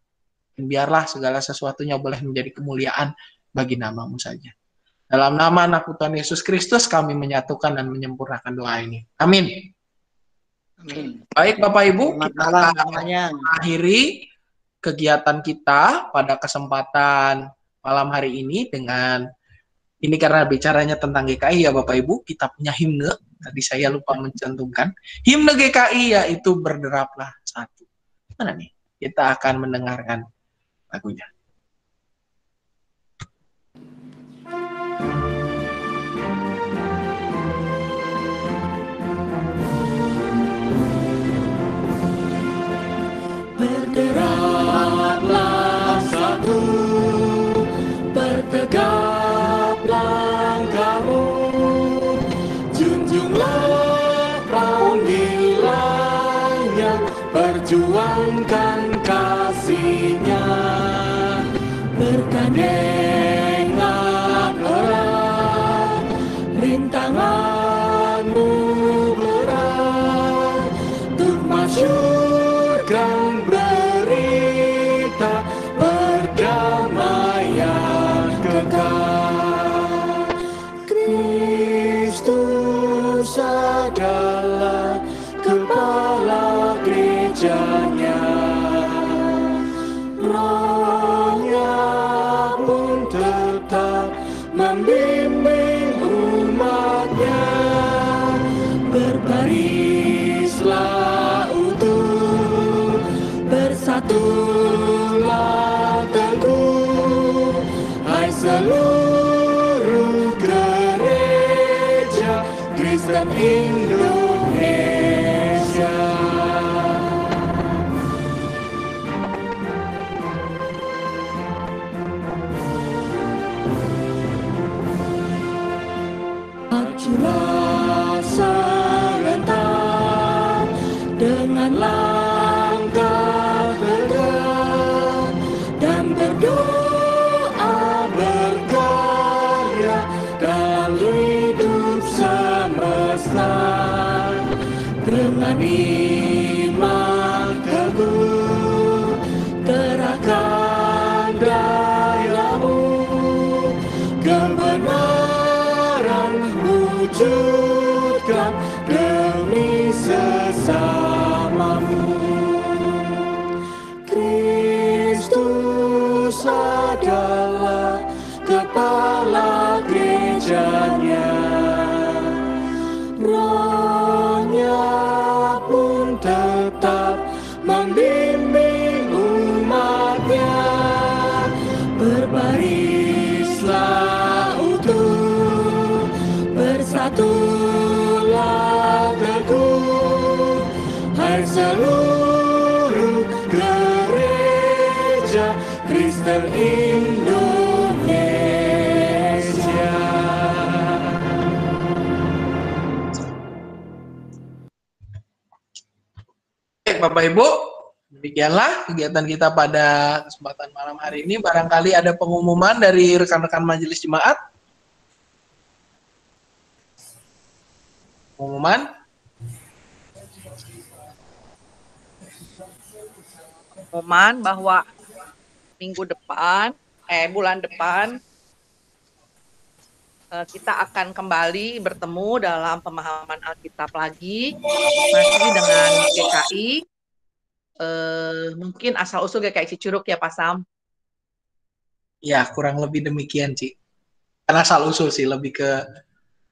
Dan biarlah segala sesuatunya boleh menjadi kemuliaan bagi namamu saja. Dalam nama anak Tuhan Yesus Kristus kami menyatukan dan menyempurnakan doa ini. Amin. Amin. Baik Bapak Ibu, Selamat kita malam akan semuanya. mengakhiri kegiatan kita pada kesempatan malam hari ini dengan ini karena bicaranya tentang GKI ya Bapak Ibu, kita punya himne. Tadi saya lupa mencantumkan. Himne GKI yaitu Berderaplah Satu. Mana nih? Kita akan mendengarkan lagunya. Berderaplah satu, bertegap langkahmu, junjunglah perahu nilainya, perjuangkan kasihnya, bergandengan erat, rintanganmu berat, untuk masyurkan berita perdamaian kekal. Kristus adalah kepala gerejanya, Roh-Nya pun tetap membimbing umat-Nya. Berbarislah utuh, bersatulah teguh, hai seluruh gereja Kristen Indonesia. Majulah serentak dengan langkah tegak dan berdoa berkarya dalam hidup semesta, dengan iman teguh kerahkan dayamu, kebenaran wujudkan demi sesamamu. Kristus adalah kepala gerejanya, Roh-Nya pun tetap membimbing umat-Nya. Berbarislah utuh, bersatulah teguh, hai seluruh gereja Kristen Indonesia. Baik Bapak Ibu, demikianlah kegiatan kita pada kesempatan malam hari ini. Barangkali ada pengumuman dari rekan-rekan majelis jemaat. Pengumuman. Pengumuman bahwa bulan depan kita akan kembali bertemu dalam pemahaman Alkitab lagi, masih dengan GKI, mungkin asal-usul GKI Cicurug ya Pak Sam. Ya, kurang lebih demikian, Ci. Karena asal usul sih, lebih ke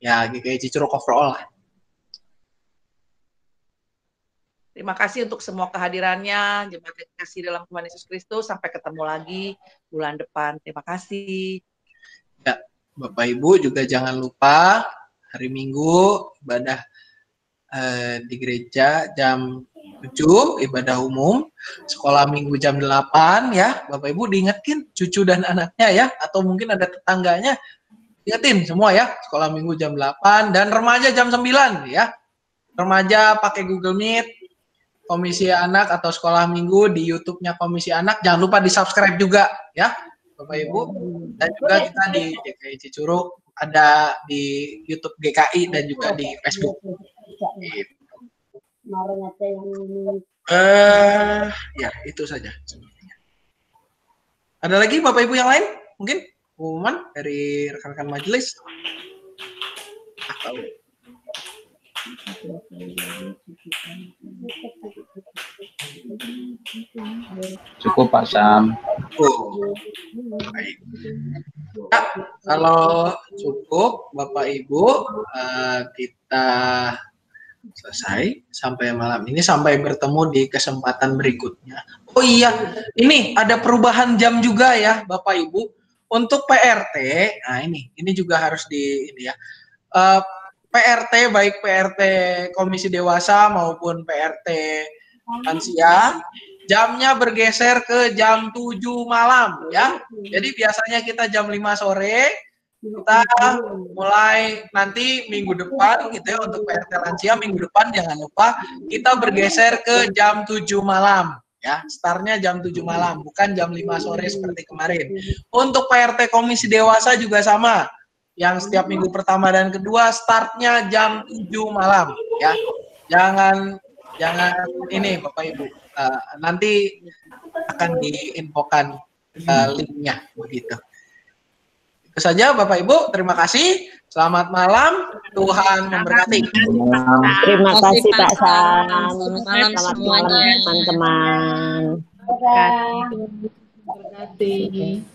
ya GKI Cicurug overall lah. Terima kasih untuk semua kehadirannya, jemaat yang kasih dalam Tuhan Yesus Kristus. Sampai ketemu lagi bulan depan. Terima kasih. Ya, Bapak Ibu juga jangan lupa hari Minggu ibadah di gereja jam 7, ibadah umum, sekolah minggu jam 8 ya. Bapak Ibu diingetin cucu dan anaknya ya, atau mungkin ada tetangganya, ingetin semua ya, sekolah minggu jam 8 dan remaja jam 9 ya. Remaja pakai Google Meet, Komisi Anak atau sekolah minggu di YouTube-nya Komisi Anak, jangan lupa di-subscribe juga ya Bapak Ibu. Dan juga kita di GKI Cicurug ada di YouTube GKI dan juga di Facebook. Gitu. Ya itu saja. Ada lagi Bapak Ibu yang lain? Mungkin pengumuman dari rekan-rekan majelis? Atau Cukup Pak Sam. Baik. Ya, kalau cukup Bapak Ibu, kita selesai sampai malam ini, sampai bertemu di kesempatan berikutnya. Oh iya, ini ada perubahan jam juga ya Bapak Ibu. Untuk PRT, nah ini juga harus di ini ya. PRT baik PRT Komisi Dewasa maupun PRT lansia, jamnya bergeser ke jam 7 malam ya. Jadi biasanya kita jam 5 sore, kita mulai nanti minggu depan gitu ya, untuk PRT lansia minggu depan jangan lupa kita bergeser ke jam 7 malam ya. Startnya jam 7 malam, bukan jam 5 sore seperti kemarin. Untuk PRT Komisi Dewasa juga sama. Yang setiap minggu pertama dan kedua startnya jam 7 malam ya. Jangan ini Bapak Ibu, nanti akan diinfokan linknya begitu. Itu saja Bapak Ibu, terima kasih. Selamat malam, Tuhan memberkati. Terima kasih Pak Sam. Selamat malam teman-teman. Terima kasih.